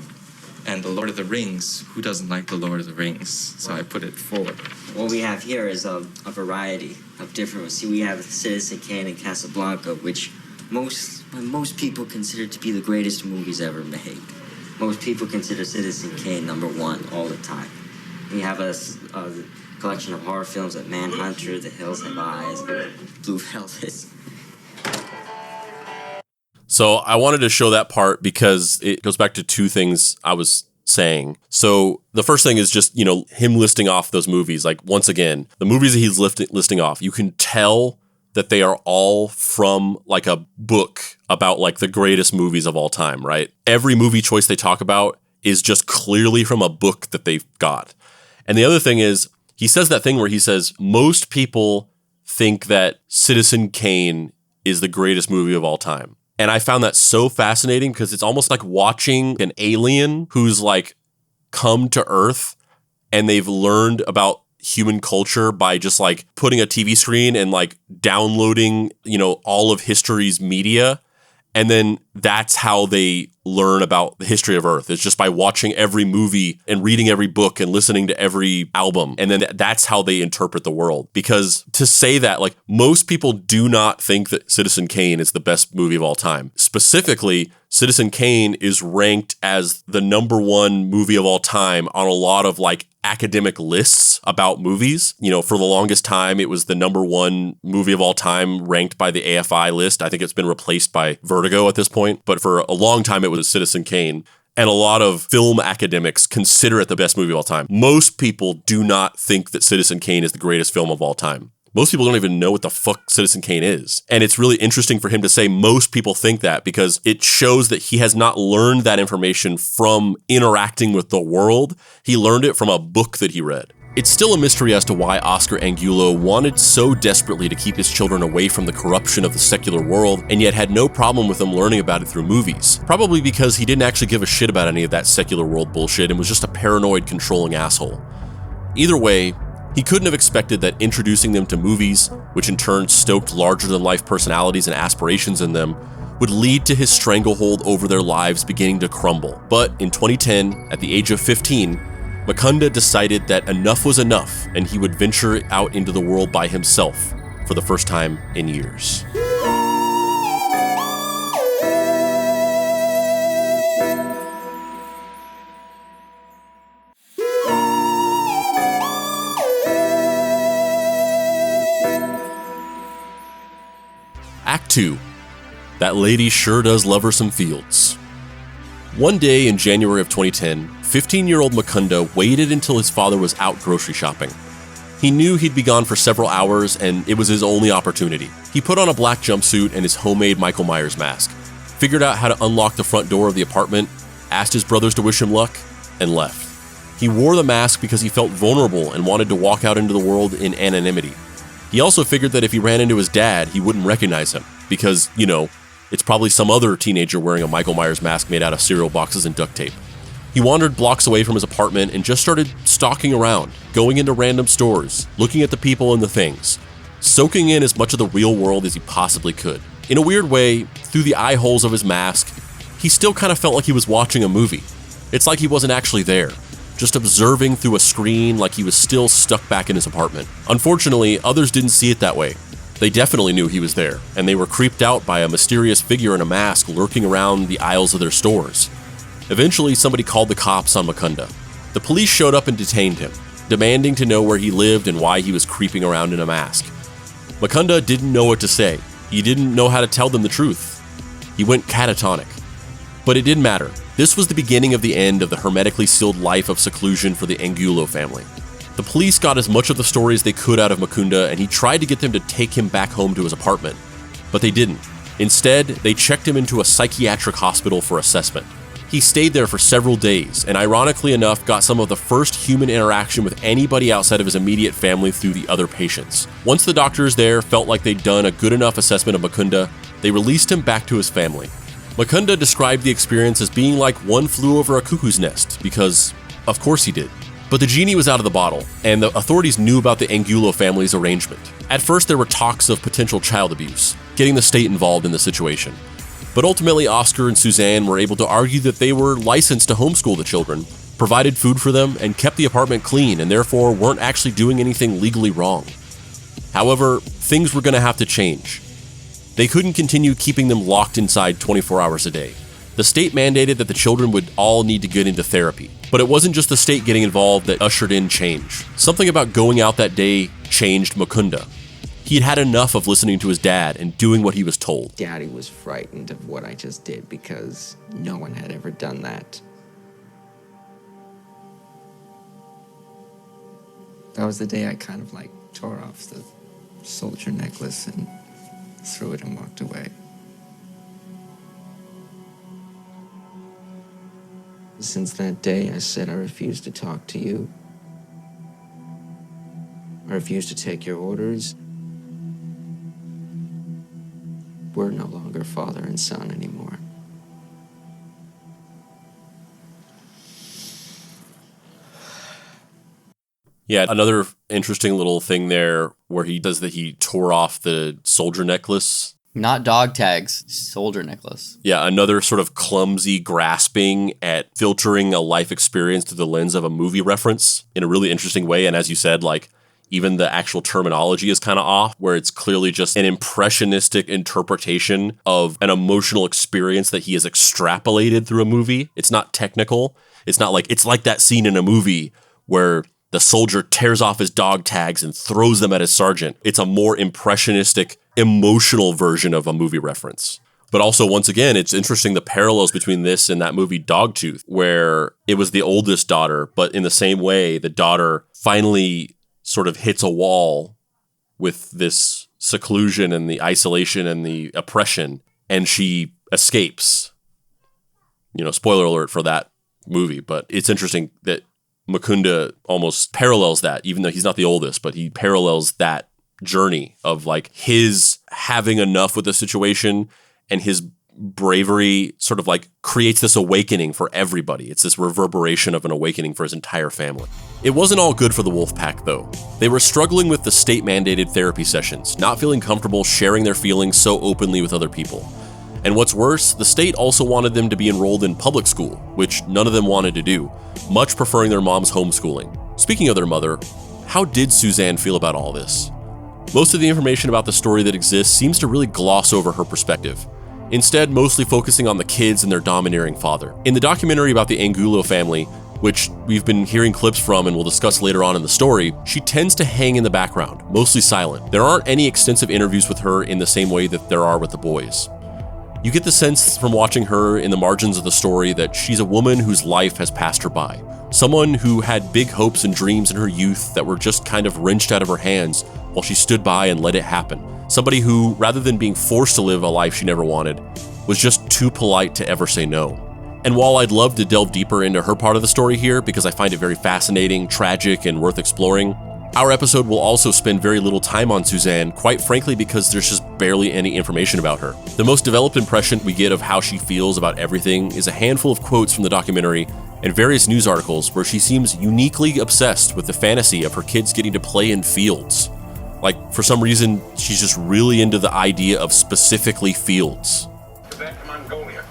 Speaker 10: And The Lord of the Rings, who doesn't like The Lord of the Rings? So I put it forward.
Speaker 4: What we have here is a variety of different ones. See, we have Citizen Kane and Casablanca, which most people consider to be the greatest movies ever made. Most people consider Citizen Kane #1 all the time. We have a collection of horror films like Manhunter, The Hills Have Eyes, Blue Velvet.
Speaker 2: So I wanted to show that part because it goes back to two things I was saying. So the first thing is just, him listing off those movies. Like, once again, the movies that he's listing off, you can tell that they are all from like a book about like the greatest movies of all time, right? Every movie choice they talk about is just clearly from a book that they've got. And the other thing is, he says that thing where he says, most people think that Citizen Kane is the greatest movie of all time. And I found that so fascinating because it's almost like watching an alien who's like come to Earth and they've learned about human culture by just like putting a TV screen and like downloading, all of history's media. And then that's how they learn about the history of Earth. It's just by watching every movie and reading every book and listening to every album. And then that's how they interpret the world. Because to say that, like, most people do not think that Citizen Kane is the best movie of all time. Specifically, Citizen Kane is ranked as the #1 movie of all time on a lot of like academic lists about movies. For the longest time, it was the #1 movie of all time ranked by the AFI list. I think it's been replaced by Vertigo at this point. But for a long time, it was Citizen Kane. And a lot of film academics consider it the best movie of all time. Most people do not think that Citizen Kane is the greatest film of all time. Most people don't even know what the fuck Citizen Kane is. And it's really interesting for him to say most people think that because it shows that he has not learned that information from interacting with the world. He learned it from a book that he read. It's still a mystery as to why Oscar Angulo wanted so desperately to keep his children away from the corruption of the secular world and yet had no problem with them learning about it through movies. Probably because he didn't actually give a shit about any of that secular world bullshit and was just a paranoid, controlling asshole. Either way, he couldn't have expected that introducing them to movies, which in turn stoked larger-than-life personalities and aspirations in them, would lead to his stranglehold over their lives beginning to crumble. But in 2010, at the age of 15, Mukunda decided that enough was enough and he would venture out into the world by himself for the first time in years. Act 2. That lady sure does love her some fields. One day in January of 2010, 15-year-old Mukunda waited until his father was out grocery shopping. He knew he'd be gone for several hours and it was his only opportunity. He put on a black jumpsuit and his homemade Michael Myers mask, figured out how to unlock the front door of the apartment, asked his brothers to wish him luck, and left. He wore the mask because he felt vulnerable and wanted to walk out into the world in anonymity. He also figured that if he ran into his dad, he wouldn't recognize him because, it's probably some other teenager wearing a Michael Myers mask made out of cereal boxes and duct tape. He wandered blocks away from his apartment and just started stalking around, going into random stores, looking at the people and the things, soaking in as much of the real world as he possibly could. In a weird way, through the eye holes of his mask, he still kind of felt like he was watching a movie. It's like he wasn't actually there, just observing through a screen like he was still stuck back in his apartment. Unfortunately, others didn't see it that way. They definitely knew he was there, and they were creeped out by a mysterious figure in a mask lurking around the aisles of their stores. Eventually, somebody called the cops on Mukunda. The police showed up and detained him, demanding to know where he lived and why he was creeping around in a mask. Mukunda didn't know what to say. He didn't know how to tell them the truth. He went catatonic. But it didn't matter. This was the beginning of the end of the hermetically sealed life of seclusion for the Angulo family. The police got as much of the story as they could out of Mukunda, and he tried to get them to take him back home to his apartment. But they didn't. Instead, they checked him into a psychiatric hospital for assessment. He stayed there for several days, and ironically enough, got some of the first human interaction with anybody outside of his immediate family through the other patients. Once the doctors there felt like they'd done a good enough assessment of Mukunda, they released him back to his family. Mukunda described the experience as being like one flew over a cuckoo's nest, because of course he did. But the genie was out of the bottle, and the authorities knew about the Angulo family's arrangement. At first, there were talks of potential child abuse, getting the state involved in the situation. But ultimately, Oscar and Suzanne were able to argue that they were licensed to homeschool the children, provided food for them, and kept the apartment clean, and therefore weren't actually doing anything legally wrong. However, things were going to have to change. They couldn't continue keeping them locked inside 24 hours a day. The state mandated that the children would all need to get into therapy. But it wasn't just the state getting involved that ushered in change. Something about going out that day changed Mukunda. He'd had enough of listening to his dad and doing what he was told.
Speaker 3: Daddy was frightened of what I just did because no one had ever done that. That was the day I kind of tore off the soldier necklace and threw it and walked away. Since that day, I said I refuse to talk to you. I refuse to take your orders. We're no longer father and son anymore.
Speaker 2: Yeah, another interesting little thing there where he does that he tore off the soldier necklace.
Speaker 1: Not dog tags, soldier necklace.
Speaker 2: Yeah, another sort of clumsy grasping at filtering a life experience through the lens of a movie reference in a really interesting way. And as you said, even the actual terminology is kind of off, where it's clearly just an impressionistic interpretation of an emotional experience that he has extrapolated through a movie. It's not technical. It's not it's like that scene in a movie where the soldier tears off his dog tags and throws them at his sergeant. It's a more impressionistic, emotional version of a movie reference. But also, once again, it's interesting the parallels between this and that movie Dogtooth, where it was the oldest daughter, but in the same way, the daughter finally sort of hits a wall with this seclusion and the isolation and the oppression, and she escapes. Spoiler alert for that movie, but it's interesting that Mukunda almost parallels that, even though he's not the oldest, but he parallels that journey of his having enough with the situation, and his bravery sort of creates this awakening for everybody. It's this reverberation of an awakening for his entire family. It wasn't all good for the Wolfpack, though. They were struggling with the state-mandated therapy sessions, not feeling comfortable sharing their feelings so openly with other people. And what's worse, the state also wanted them to be enrolled in public school, which none of them wanted to do, much preferring their mom's homeschooling. Speaking of their mother, how did Suzanne feel about all this? Most of the information about the story that exists seems to really gloss over her perspective, instead mostly focusing on the kids and their domineering father. In the documentary about the Angulo family, which we've been hearing clips from and we'll discuss later on in the story, she tends to hang in the background, mostly silent. There aren't any extensive interviews with her in the same way that there are with the boys. You get the sense from watching her in the margins of the story that she's a woman whose life has passed her by. Someone who had big hopes and dreams in her youth that were just kind of wrenched out of her hands while she stood by and let it happen. Somebody who, rather than being forced to live a life she never wanted, was just too polite to ever say no. And while I'd love to delve deeper into her part of the story here because I find it very fascinating, tragic, and worth exploring, our episode will also spend very little time on Suzanne, quite frankly because there's just barely any information about her. The most developed impression we get of how she feels about everything is a handful of quotes from the documentary and various news articles where she seems uniquely obsessed with the fantasy of her kids getting to play in fields. For some reason, she's just really into the idea of specifically fields.
Speaker 11: Back to Mongolia.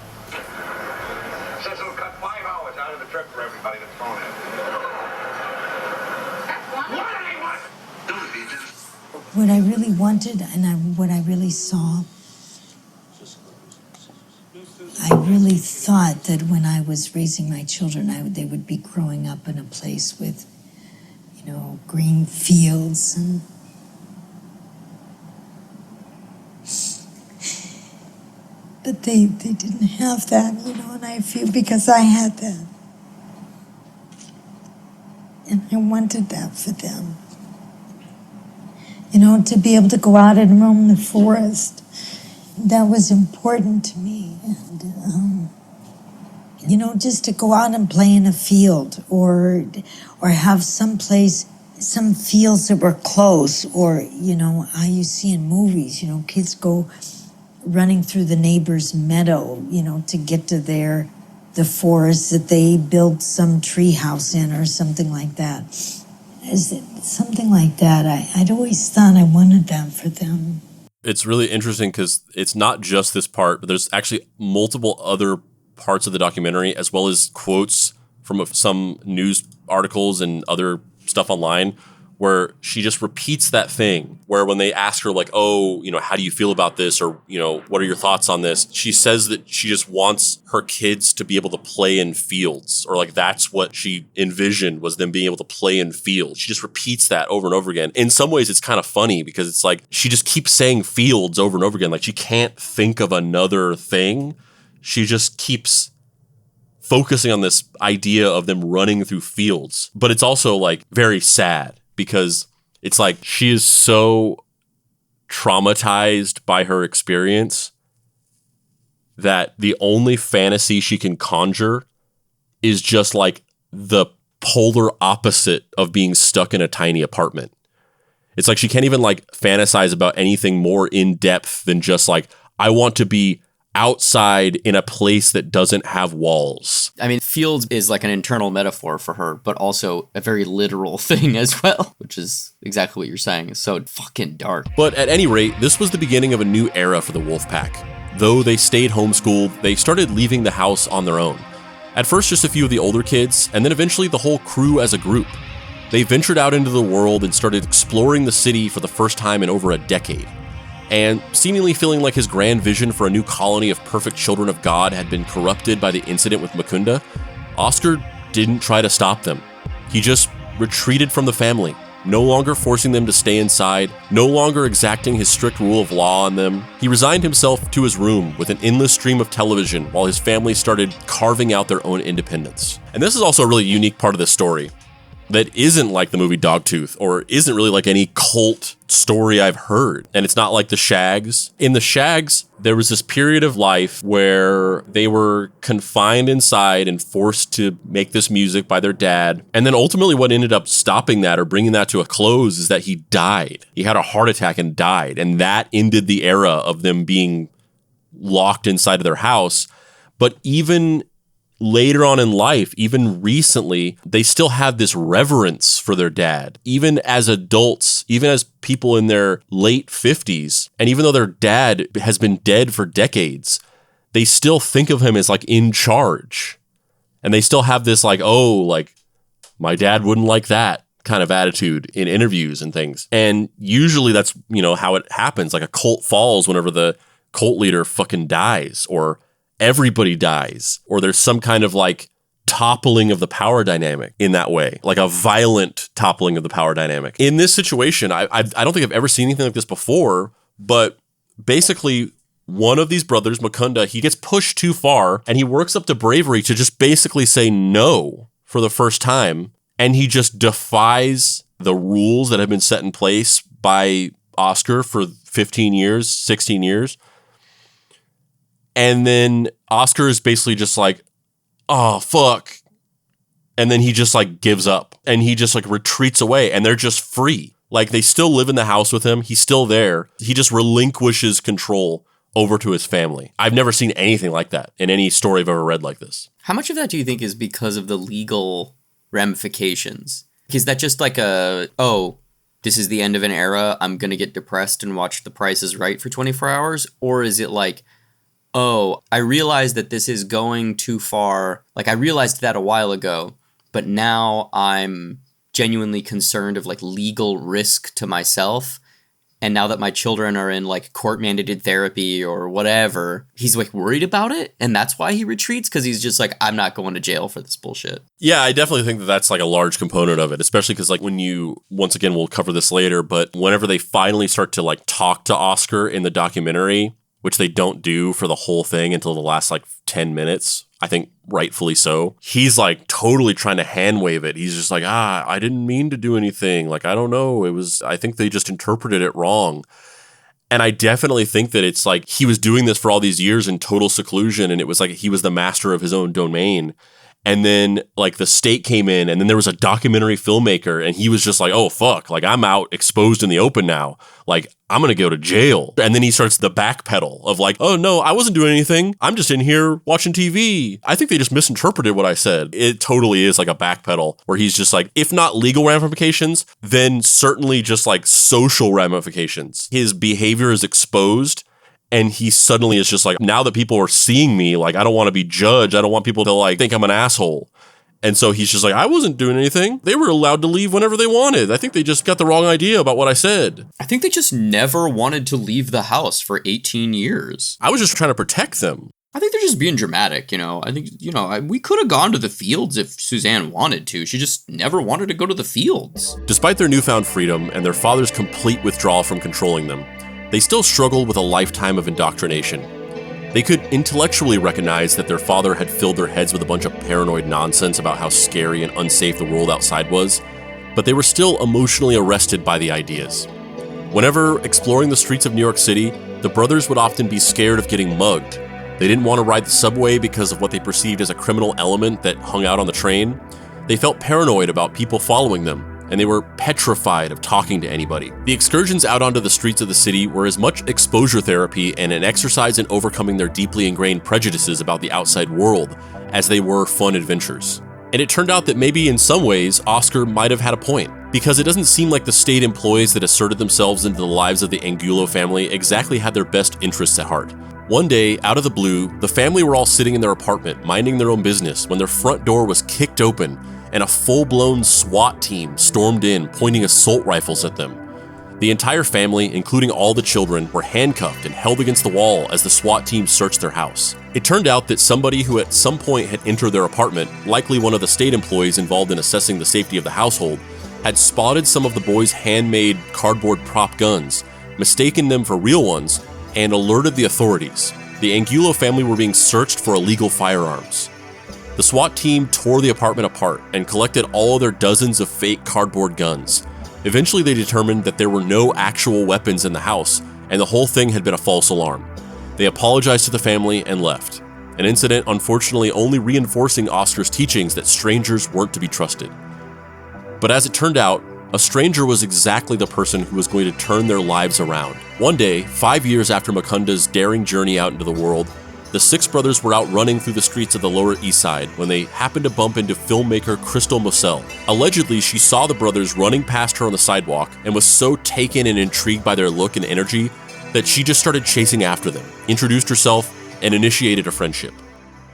Speaker 11: Says it'll cut 5 hours out of the trip for everybody that's phone in.
Speaker 12: What I really wanted and what I really saw, I really thought that when I was raising my children, they would be growing up in a place with, green fields and but they didn't have that, and I feel because I had that. And I wanted that for them. To be able to go out and roam the forest, that was important to me. And, just to go out and play in a field or have some fields that were close or, how you see in movies, kids go running through the neighbor's meadow, to get to the forest that they built some tree house in or something like that. Is it something like that? I'd always thought I wanted that for them.
Speaker 2: It's really interesting because it's not just this part, but there's actually multiple other parts of the documentary, as well as quotes from some news articles and other stuff online, where she just repeats that thing, where when they ask her like, oh, how do you feel about this? Or, what are your thoughts on this? She says that she just wants her kids to be able to play in fields, or like that's what she envisioned, was them being able to play in fields. She just repeats that over and over again. In some ways, it's kind of funny because it's like she just keeps saying fields over and over again. Like she can't think of another thing. She just keeps focusing on this idea of them running through fields. But it's also like very sad, because it's like she is so traumatized by her experience that the only fantasy she can conjure is just like the polar opposite of being stuck in a tiny apartment. It's like she can't even like fantasize about anything more in depth than just like, I want to be outside in a place that doesn't have walls.
Speaker 1: I mean, fields is like an internal metaphor for her, but also a very literal thing as well, which is exactly what you're saying. It's so fucking dark.
Speaker 2: But at any rate, this was the beginning of a new era for the Wolfpack. Though they stayed homeschooled, they started leaving the house on their own. At first, just a few of the older kids, and then eventually the whole crew as a group. They ventured out into the world and started exploring the city for the first time in over a decade. And seemingly feeling like his grand vision for a new colony of perfect children of God had been corrupted by the incident with Mukunda, Oscar didn't try to stop them. He just retreated from the family, no longer forcing them to stay inside, no longer exacting his strict rule of law on them. He resigned himself to his room with an endless stream of television while his family started carving out their own independence. And this is also a really unique part of this story that isn't like the movie Dogtooth, or isn't really like any cult story I've heard. And it's not like the Shags. In the Shags, there was this period of life where they were confined inside and forced to make this music by their dad. And then ultimately what ended up stopping that or bringing that to a close is that he died. He had a heart attack and died. And that ended the era of them being locked inside of their house. But even later on in life, even recently, they still have this reverence for their dad. Even as adults, even as people in their late 50s, and even though their dad has been dead for decades, they still think of him as like in charge. And they still have this like, oh, like my dad wouldn't like that kind of attitude in interviews and things. And usually that's, how it happens. Like a cult falls whenever the cult leader fucking dies, or everybody dies, or there's some kind of like toppling of the power dynamic in that way, like a violent toppling of the power dynamic. In this situation, I don't think I've ever seen anything like this before, but basically one of these brothers, Mukunda, he gets pushed too far and he works up to bravery to just basically say no for the first time. And he just defies the rules that have been set in place by Oscar for 15 years, 16 years. And then Oscar is basically just like, oh, fuck. And then he just like gives up and he just like retreats away and they're just free. Like they still live in the house with him. He's still there. He just relinquishes control over to his family. I've never seen anything like that in any story I've ever read like this.
Speaker 1: How much of that do you think is because of the legal ramifications? Is that just like this is the end of an era, I'm going to get depressed and watch The Price is Right for 24 hours? Or is it like, oh, I realized that this is going too far. Like I realized that a while ago, but now I'm genuinely concerned of like legal risk to myself. And now that my children are in like court mandated therapy or whatever, he's like worried about it. And that's why he retreats, because he's just like, I'm not going to jail for this bullshit.
Speaker 2: Yeah, I definitely think that that's like a large component of it, especially because like when you, once again, we'll cover this later, but whenever they finally start to like talk to Oscar in the documentary, which they don't do for the whole thing until the last like 10 minutes, I think rightfully so. He's like totally trying to hand wave it. He's just like, I didn't mean to do anything. Like, I don't know. I think they just interpreted it wrong. And I definitely think that it's like he was doing this for all these years in total seclusion. And it was like he was the master of his own domain. And then like the state came in, and then there was a documentary filmmaker, and he was just like, oh, fuck, like I'm out exposed in the open now. Like I'm going to go to jail. And then he starts the backpedal of like, oh no, I wasn't doing anything. I'm just in here watching TV. I think they just misinterpreted what I said. It totally is like a backpedal where he's just like, if not legal ramifications, then certainly just like social ramifications. His behavior is exposed. And he suddenly is just like, now that people are seeing me, like, I don't want to be judged. I don't want people to like think I'm an asshole. And so he's just like, I wasn't doing anything. They were allowed to leave whenever they wanted. I think they just got the wrong idea about what I said.
Speaker 1: I think they just never wanted to leave the house for 18 years.
Speaker 2: I was just trying to protect them.
Speaker 1: I think they're just being dramatic, you know. I think, you know, we could have gone to the fields if Suzanne wanted to. She just never wanted to go to the fields.
Speaker 2: Despite their newfound freedom and their father's complete withdrawal from controlling them, they still struggled with a lifetime of indoctrination. They could intellectually recognize that their father had filled their heads with a bunch of paranoid nonsense about how scary and unsafe the world outside was, but they were still emotionally arrested by the ideas. Whenever exploring the streets of New York City, the brothers would often be scared of getting mugged. They didn't want to ride the subway because of what they perceived as a criminal element that hung out on the train. They felt paranoid about people following them, and they were petrified of talking to anybody. The excursions out onto the streets of the city were as much exposure therapy and an exercise in overcoming their deeply ingrained prejudices about the outside world as they were fun adventures. And it turned out that maybe in some ways, Oscar might have had a point, because it doesn't seem like the state employees that asserted themselves into the lives of the Angulo family exactly had their best interests at heart. One day, out of the blue, the family were all sitting in their apartment, minding their own business, when their front door was kicked open and a full-blown SWAT team stormed in, pointing assault rifles at them. The entire family, including all the children, were handcuffed and held against the wall as the SWAT team searched their house. It turned out that somebody who at some point had entered their apartment, likely one of the state employees involved in assessing the safety of the household, had spotted some of the boys' handmade cardboard prop guns, mistaken them for real ones, and alerted the authorities. The Angulo family were being searched for illegal firearms. The SWAT team tore the apartment apart and collected all of their dozens of fake cardboard guns. Eventually, they determined that there were no actual weapons in the house, and the whole thing had been a false alarm. They apologized to the family and left. An incident, unfortunately, only reinforcing Oscar's teachings that strangers weren't to be trusted. But as it turned out, a stranger was exactly the person who was going to turn their lives around. One day, 5 years after Makunda's daring journey out into the world, the six brothers were out running through the streets of the Lower East Side when they happened to bump into filmmaker Crystal Moselle. Allegedly, she saw the brothers running past her on the sidewalk and was so taken and intrigued by their look and energy that she just started chasing after them, introduced herself, and initiated a friendship.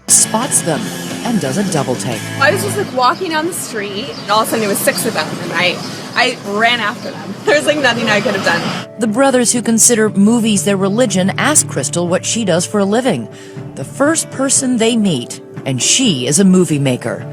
Speaker 13: Spots them and does a double take.
Speaker 14: I was just like walking down the street, and all of a sudden there was six of them, and I ran after them. There was like nothing I could have done.
Speaker 13: The brothers who consider movies their religion ask Crystal what she does for a living. The first person they meet, and she is a movie maker.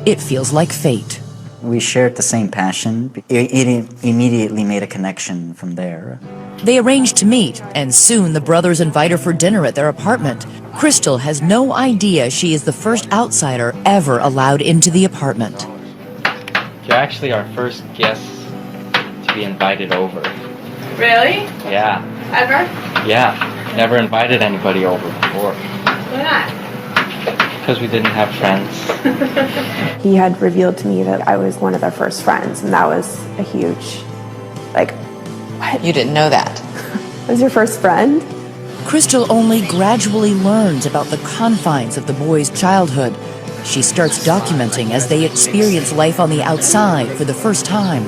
Speaker 13: It feels like fate.
Speaker 15: We shared the same passion. It immediately made a connection from there.
Speaker 13: They arrange to meet, and soon the brothers invite her for dinner at their apartment. Crystal has no idea she is the first outsider ever allowed into the apartment.
Speaker 16: You're actually our first guest to be invited over.
Speaker 14: Really?
Speaker 16: Yeah.
Speaker 14: Ever?
Speaker 16: Yeah. Never invited anybody over before.
Speaker 14: Why not?
Speaker 16: Because we didn't have friends.
Speaker 17: He had revealed to me that I was one of their first friends, and that was a huge, like, what?
Speaker 13: You didn't know that.
Speaker 17: I was your first friend?
Speaker 13: Crystal only gradually learns about the confines of the boys' childhood. She starts documenting as they experience life on the outside for the first time.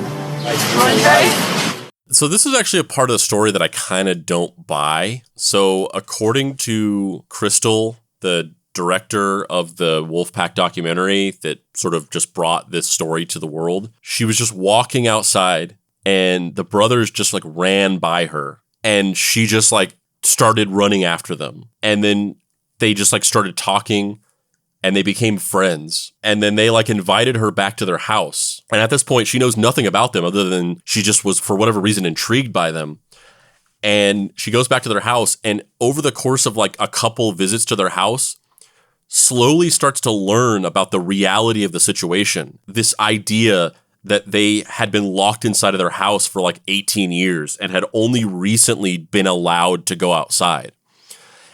Speaker 2: So this is actually a part of the story that I kind of don't buy. So according to Crystal, the director of the Wolfpack documentary that sort of just brought this story to the world, she was just walking outside and the brothers just like ran by her and she just like started running after them. And then they just like started talking and they became friends. And then they like invited her back to their house. And at this point, she knows nothing about them other than she just was, for whatever reason, intrigued by them. And she goes back to their house, and over the course of like a couple visits to their house, slowly starts to learn about the reality of the situation. This idea that they had been locked inside of their house for like 18 years and had only recently been allowed to go outside.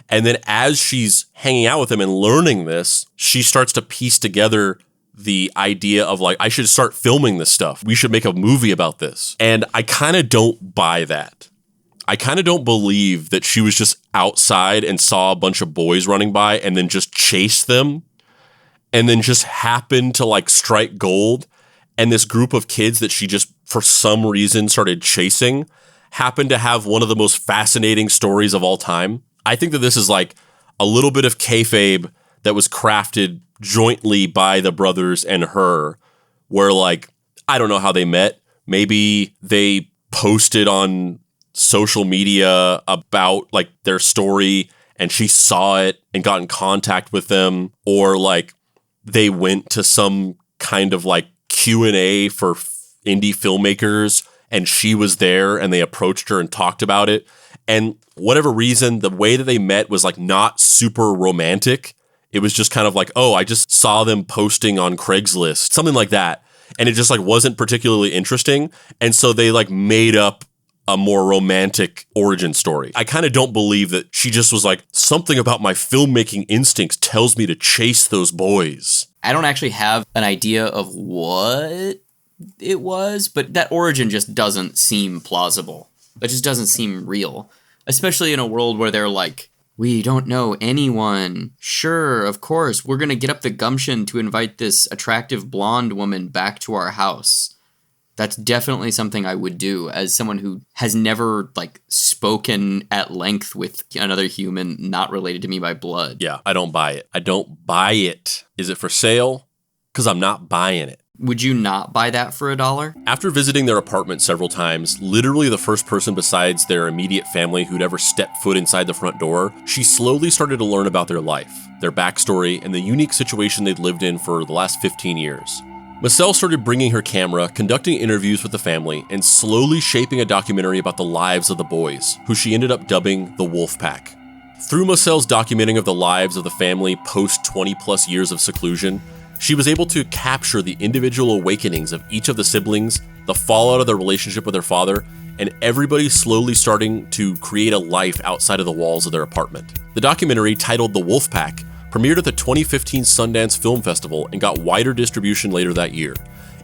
Speaker 2: And then as she's hanging out with him and learning this, she starts to piece together the idea of like, I should start filming this stuff. We should make a movie about this. And I kind of don't buy that. I kind of don't believe that she was just outside and saw a bunch of boys running by and then just chased them and then just happened to like strike gold. And this group of kids that she just for some reason started chasing happened to have one of the most fascinating stories of all time. I think that this is like a little bit of kayfabe that was crafted jointly by the brothers and her, where like, I don't know how they met. Maybe they posted on social media about like their story and she saw it and got in contact with them, or like they went to some kind of like Q&A for indie filmmakers and she was there and they approached her and talked about it. And whatever reason, the way that they met was like not super romantic. It was just kind of like, oh, I just saw them posting on Craigslist, something like that. And it just like wasn't particularly interesting. And so they like made up a more romantic origin story. I kind of don't believe that she just was like, something about my filmmaking instincts tells me to chase those boys.
Speaker 1: I don't actually have an idea of what it was, but that origin just doesn't seem plausible. It just doesn't seem real, especially in a world where they're like, we don't know anyone. Sure, of course, we're going to get up the gumption to invite this attractive blonde woman back to our house. That's definitely something I would do as someone who has never like spoken at length with another human not related to me by blood.
Speaker 2: Yeah, I don't buy it. I don't buy it. Is it for sale? Because I'm not buying it.
Speaker 1: Would you not buy that for $1?
Speaker 2: After visiting their apartment several times, literally the first person besides their immediate family who'd ever stepped foot inside the front door, she slowly started to learn about their life, their backstory, and the unique situation they'd lived in for the last 15 years. Massell started bringing her camera, conducting interviews with the family, and slowly shaping a documentary about the lives of the boys, who she ended up dubbing the Wolfpack. Through Massell's documenting of the lives of the family post 20 plus years of seclusion, she was able to capture the individual awakenings of each of the siblings, the fallout of their relationship with their father, and everybody slowly starting to create a life outside of the walls of their apartment. The documentary, titled The Wolfpack, premiered at the 2015 Sundance Film Festival and got wider distribution later that year.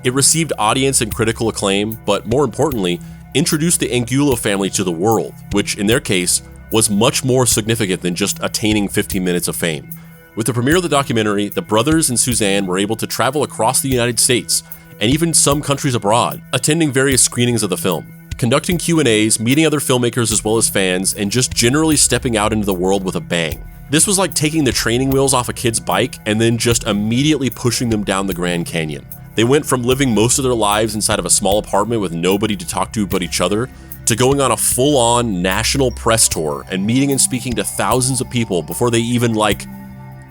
Speaker 2: It received audience and critical acclaim, but more importantly, introduced the Angulo family to the world, which in their case was much more significant than just attaining 15 minutes of fame. With the premiere of the documentary, the brothers and Suzanne were able to travel across the United States and even some countries abroad, attending various screenings of the film, conducting Q&As, meeting other filmmakers as well as fans, and just generally stepping out into the world with a bang. This was like taking the training wheels off a kid's bike and then just immediately pushing them down the Grand Canyon. They went from living most of their lives inside of a small apartment with nobody to talk to but each other, to going on a full-on national press tour and meeting and speaking to thousands of people before they even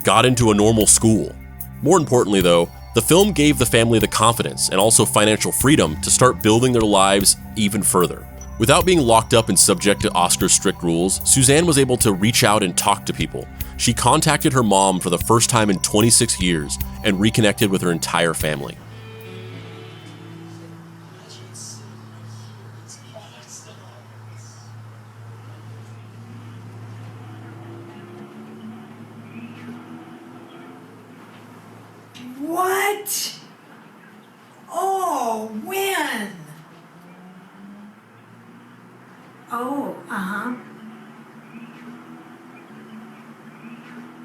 Speaker 2: got into a normal school. More importantly though, the film gave the family the confidence and also financial freedom to start building their lives even further. Without being locked up and subject to Oscar's strict rules, Suzanne was able to reach out and talk to people. She contacted her mom for the first time in 26 years and reconnected with her entire family.
Speaker 12: What? Oh, when? Oh, uh-huh.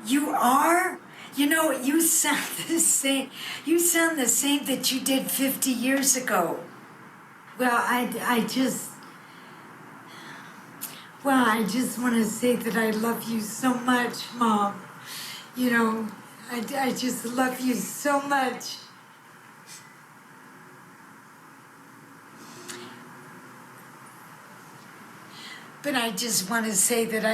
Speaker 12: You are? You know, you sound the same. You sound the same that you did 50 years ago. Well, I just want to say that I love you so much, Mom. You know, I just love you so much. But I just want to say that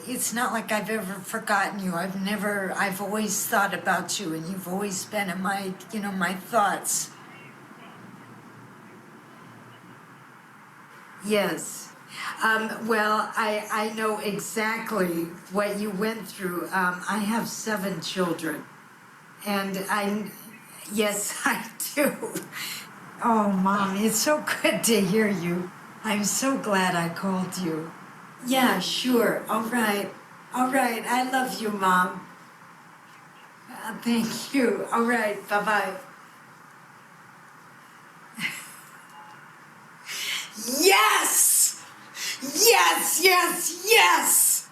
Speaker 12: it's not like I've ever forgotten you. I've always thought about you, and you've always been in my thoughts. Yes. Well, I know exactly what you went through. I have 7 children, and yes, I do. Oh, Mom, it's so good to hear you. I'm so glad I called you. Yeah, sure. All right. All right. I love you, Mom. Thank you. All right. Bye-bye. Yes! Yes, yes, yes!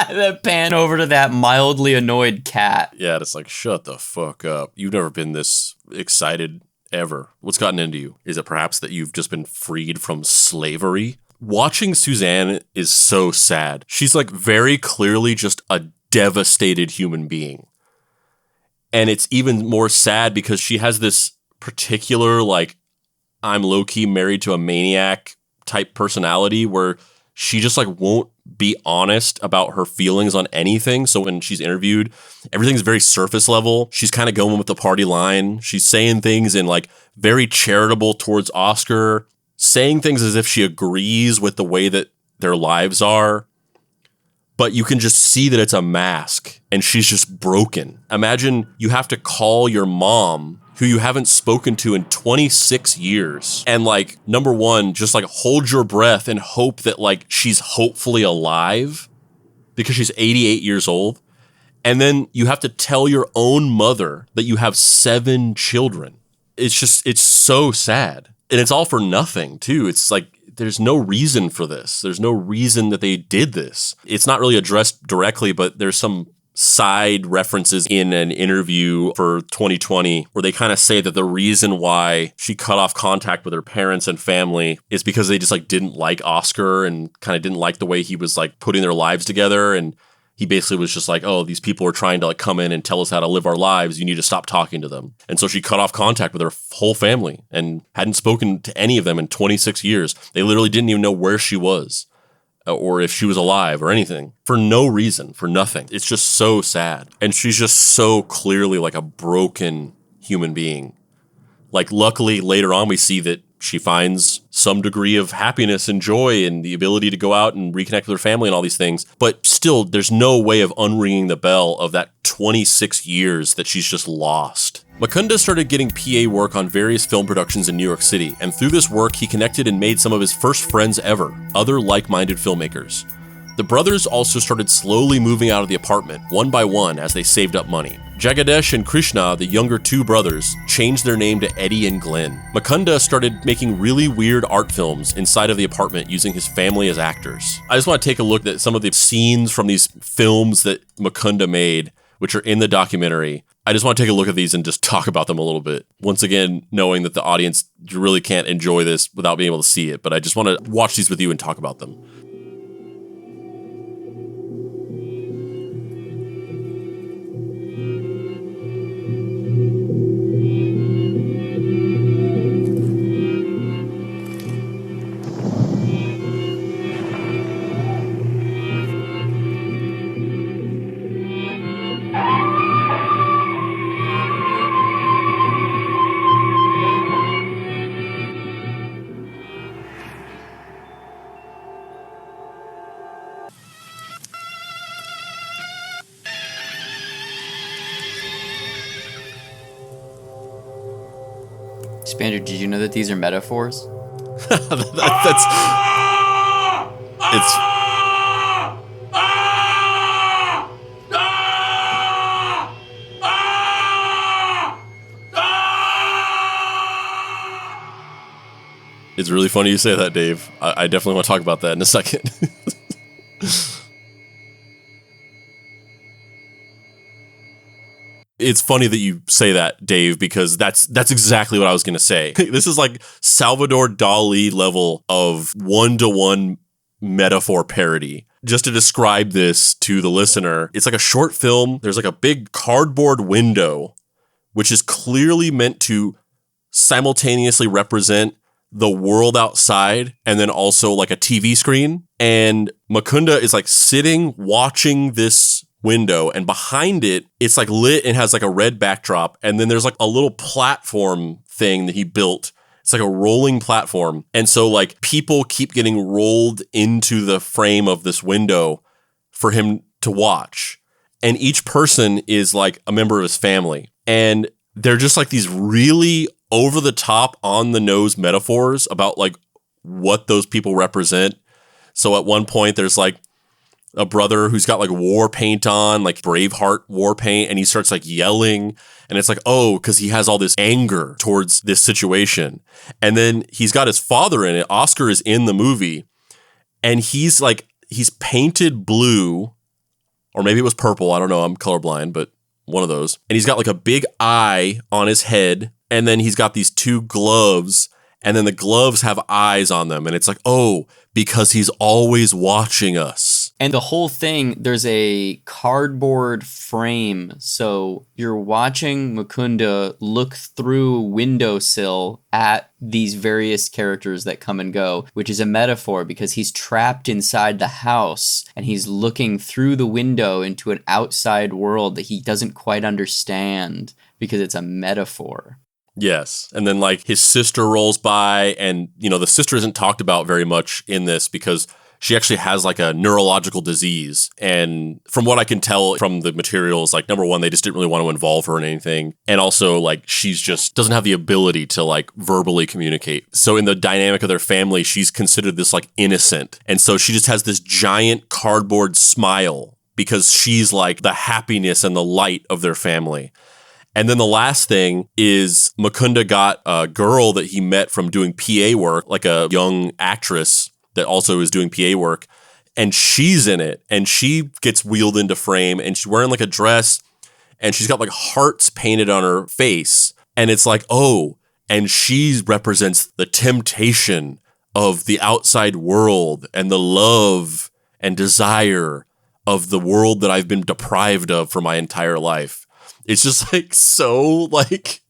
Speaker 1: The pan over to that mildly annoyed cat.
Speaker 2: Yeah, it's like, shut the fuck up. You've never been this excited ever. What's gotten into you? Is it perhaps that you've just been freed from slavery? Watching Suzanne is so sad. She's like very clearly just a devastated human being. And it's even more sad because she has this particular, like, I'm low-key married to a maniac type personality where she just like won't be honest about her feelings on anything. So when she's interviewed, everything's very surface level. She's kind of going with the party line. She's saying things in like very charitable towards Oscar, saying things as if she agrees with the way that their lives are. But you can just see that it's a mask and she's just broken. Imagine you have to call your mom, who you haven't spoken to in 26 years. And like, number one, just like hold your breath and hope that like she's hopefully alive because she's 88 years old. And then you have to tell your own mother that you have 7 children. It's so sad. And it's all for nothing too. It's like, there's no reason for this. There's no reason that they did this. It's not really addressed directly, but there's some side references in an interview for 2020 where they kind of say that the reason why she cut off contact with her parents and family is because they just like didn't like Oscar and kind of didn't like the way he was like putting their lives together. And he basically was just like, oh, these people are trying to like come in and tell us how to live our lives. You need to stop talking to them. And so she cut off contact with her whole family and hadn't spoken to any of them in 26 years. They literally didn't even know where she was or if she was alive or anything for no reason, for nothing. It's just so sad. And she's just so clearly like a broken human being. Like, luckily later on, we see that she finds some degree of happiness and joy and the ability to go out and reconnect with her family and all these things. But still, there's no way of unringing the bell of that 26 years that she's just lost. Mukunda started getting PA work on various film productions in New York City, and through this work, he connected and made some of his first friends ever, other like-minded filmmakers. The brothers also started slowly moving out of the apartment, one by one, as they saved up money. Jagadesh and Krishna, the younger 2 brothers, changed their name to Eddie and Glenn. Mukunda started making really weird art films inside of the apartment using his family as actors. I just want to take a look at some of the scenes from these films that Mukunda made, which are in the documentary. I just want to take a look at these and just talk about them a little bit. Once again, knowing that the audience really can't enjoy this without being able to see it, but I just want to watch these with you and talk about them.
Speaker 1: Spander, did you know that these are metaphors?
Speaker 2: It's really funny you say that, Dave. I definitely want to talk about that in a second. It's funny that you say that, Dave, because that's exactly what I was going to say. This is like Salvador Dali level of one-to-one metaphor parody. Just to describe this to the listener, it's like a short film. There's like a big cardboard window, which is clearly meant to simultaneously represent the world outside and then also like a TV screen. And Mukunda is like sitting watching this window, and behind it, it's like lit and has like a red backdrop. And then there's like a little platform thing that he built. It's like a rolling platform. And so like people keep getting rolled into the frame of this window for him to watch. And each person is like a member of his family. And they're just like these really over the top, on the nose metaphors about like what those people represent. So at one point, there's like a brother who's got like war paint on, like Braveheart war paint, and he starts like yelling. And it's like, oh, because he has all this anger towards this situation. And then he's got his father in it. Oscar is in the movie. And he's painted blue, or maybe it was purple. I don't know. I'm colorblind, but one of those. And he's got like a big eye on his head. And then he's got these two gloves. And then the gloves have eyes on them. And it's like, oh, because he's always watching us.
Speaker 1: And the whole thing, there's a cardboard frame. So you're watching Mukunda look through a windowsill at these various characters that come and go, which is a metaphor because he's trapped inside the house and he's looking through the window into an outside world that he doesn't quite understand because it's a metaphor.
Speaker 2: Yes. And then like his sister rolls by, and, you know, the sister isn't talked about very much in this because she actually has like a neurological disease. And from what I can tell from the materials, like number one, they just didn't really want to involve her in anything. And also like she's just doesn't have the ability to like verbally communicate. So in the dynamic of their family, she's considered this like innocent. And so she just has this giant cardboard smile because she's like the happiness and the light of their family. And then the last thing is Mukunda got a girl that he met from doing PA work, like a young actress that also is doing PA work, and she's in it, and she gets wheeled into frame, and she's wearing like a dress, and she's got like hearts painted on her face, and it's like, oh, and she represents the temptation of the outside world and the love and desire of the world that I've been deprived of for my entire life. It's just like so like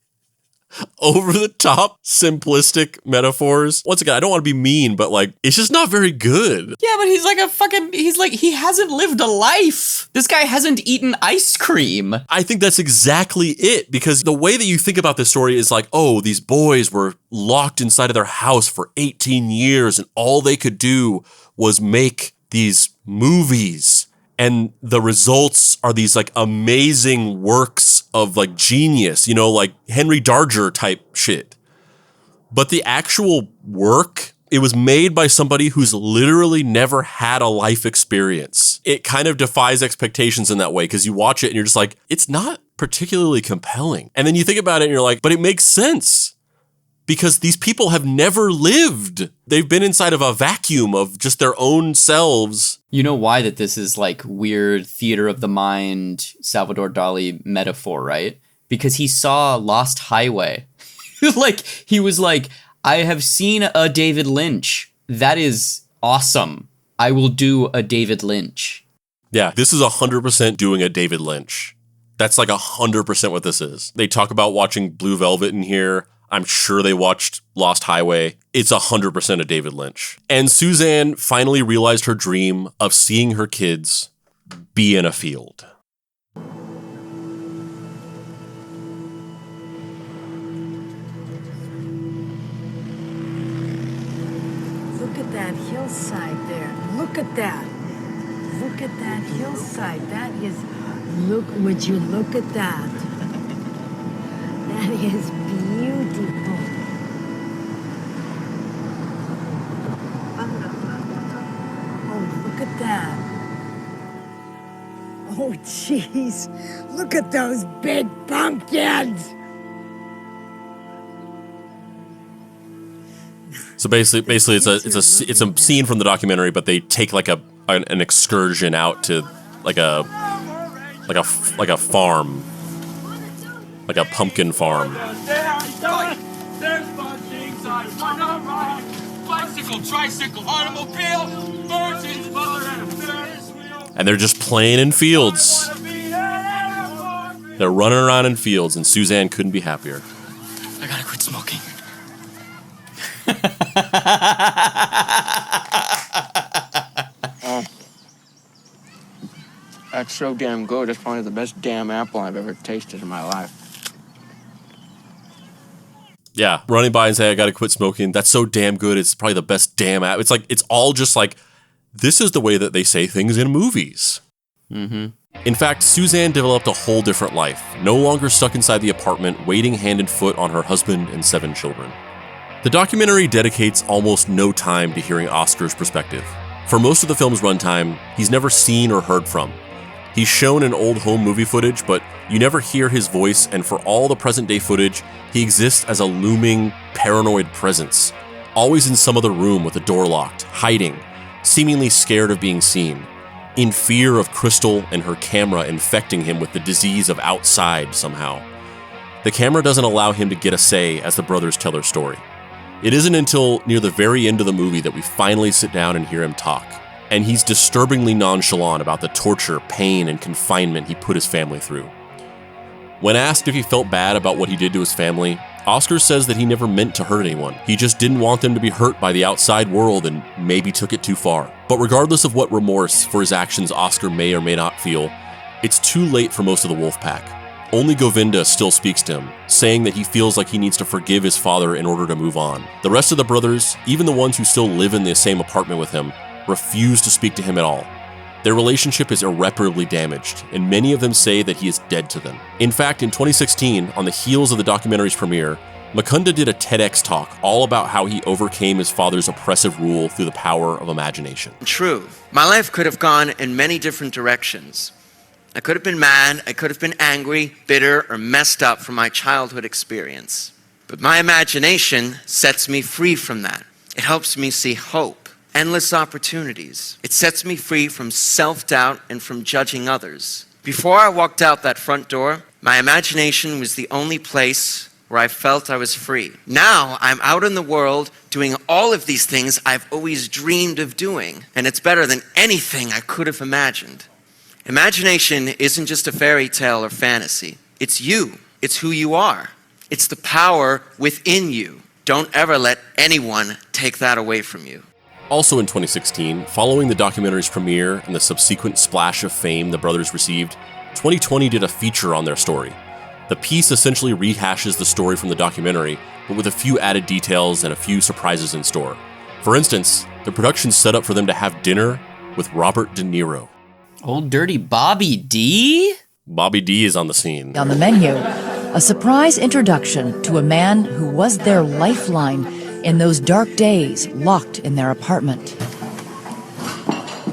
Speaker 2: over the top, simplistic metaphors. Once again, I don't want to be mean, but like, it's just not very good.
Speaker 1: Yeah, but he hasn't lived a life. This guy hasn't eaten ice cream.
Speaker 2: I think that's exactly it, because the way that you think about this story is like, oh, these boys were locked inside of their house for 18 years and all they could do was make these movies. And the results are these like amazing works of like genius, you know, like Henry Darger type shit. But the actual work, it was made by somebody who's literally never had a life experience. It kind of defies expectations in that way because you watch it and you're just like, it's not particularly compelling. And then you think about it and you're like, but it makes sense. Because these people have never lived. They've been inside of a vacuum of just their own selves.
Speaker 1: You know why that this is like weird theater of the mind, Salvador Dali metaphor, right? Because he saw Lost Highway. Like, he was like, I have seen a David Lynch. That is awesome. I will do a David Lynch.
Speaker 2: Yeah, this is 100% doing a David Lynch. That's like 100% what this is. They talk about watching Blue Velvet in here. I'm sure they watched Lost Highway. It's 100% a David Lynch. And Suzanne finally realized her dream of seeing her kids be in a field.
Speaker 12: Look at that hillside there. Look at that. Look at that hillside. That is, would you look at that? That is beautiful. Oh, look at that. Oh, jeez. Look at those big pumpkins.
Speaker 2: So basically it's a scene from the documentary, but they take like an excursion out to like a farm. Like a pumpkin farm.
Speaker 5: Bicycle, tricycle, automobile, Mercedes, mother, and a Ferris wheel.
Speaker 2: And they're just playing in fields. They're running around in fields, and Suzanne couldn't be happier.
Speaker 7: I gotta quit smoking.
Speaker 18: That's so damn good. It's probably the best damn apple I've ever tasted in my life.
Speaker 2: Yeah, running by and say, I gotta quit smoking. That's so damn good. It's probably the best damn app. It's like, it's all just like, this is the way that they say things in movies.
Speaker 1: Mm-hmm.
Speaker 2: In fact, Suzanne developed a whole different life, no longer stuck inside the apartment, waiting hand and foot on her husband and 7 children. The documentary dedicates almost no time to hearing Oscar's perspective. For most of the film's runtime, he's never seen or heard from. He's shown in old home movie footage, but you never hear his voice, and for all the present-day footage, he exists as a looming, paranoid presence, always in some other room with the door locked, hiding, seemingly scared of being seen, in fear of Crystal and her camera infecting him with the disease of outside somehow. The camera doesn't allow him to get a say as the brothers tell their story. It isn't until near the very end of the movie that we finally sit down and hear him talk, and he's disturbingly nonchalant about the torture, pain, and confinement he put his family through. When asked if he felt bad about what he did to his family, Oscar says that he never meant to hurt anyone. He just didn't want them to be hurt by the outside world and maybe took it too far. But regardless of what remorse for his actions Oscar may or may not feel, it's too late for most of the Wolfpack. Only Govinda still speaks to him, saying that he feels like he needs to forgive his father in order to move on. The rest of the brothers, even the ones who still live in the same apartment with him, refuse to speak to him at all. Their relationship is irreparably damaged, and many of them say that he is dead to them. In fact, in 2016, on the heels of the documentary's premiere, Mukunda did a TEDx talk all about how he overcame his father's oppressive rule through the power of imagination.
Speaker 19: True. My life could have gone in many different directions. I could have been mad, I could have been angry, bitter, or messed up from my childhood experience. But my imagination sets me free from that. It helps me see hope, endless opportunities. It sets me free from self-doubt and from judging others. Before I walked out that front door, my imagination was the only place where I felt I was free. Now I'm out in the world doing all of these things I've always dreamed of doing, and it's better than anything I could have imagined. Imagination isn't just a fairy tale or fantasy. It's you. It's who you are. It's the power within you. Don't ever let anyone take that away from you.
Speaker 2: Also in 2016, following the documentary's premiere and the subsequent splash of fame the brothers received, 2020 did a feature on their story. The piece essentially rehashes the story from the documentary, but with a few added details and a few surprises in store. For instance, the production set up for them to have dinner with Robert De Niro.
Speaker 1: Old dirty Bobby D?
Speaker 2: Bobby D is on the scene.
Speaker 13: On the menu, a surprise introduction to a man who was their lifeline in those dark days locked in their apartment.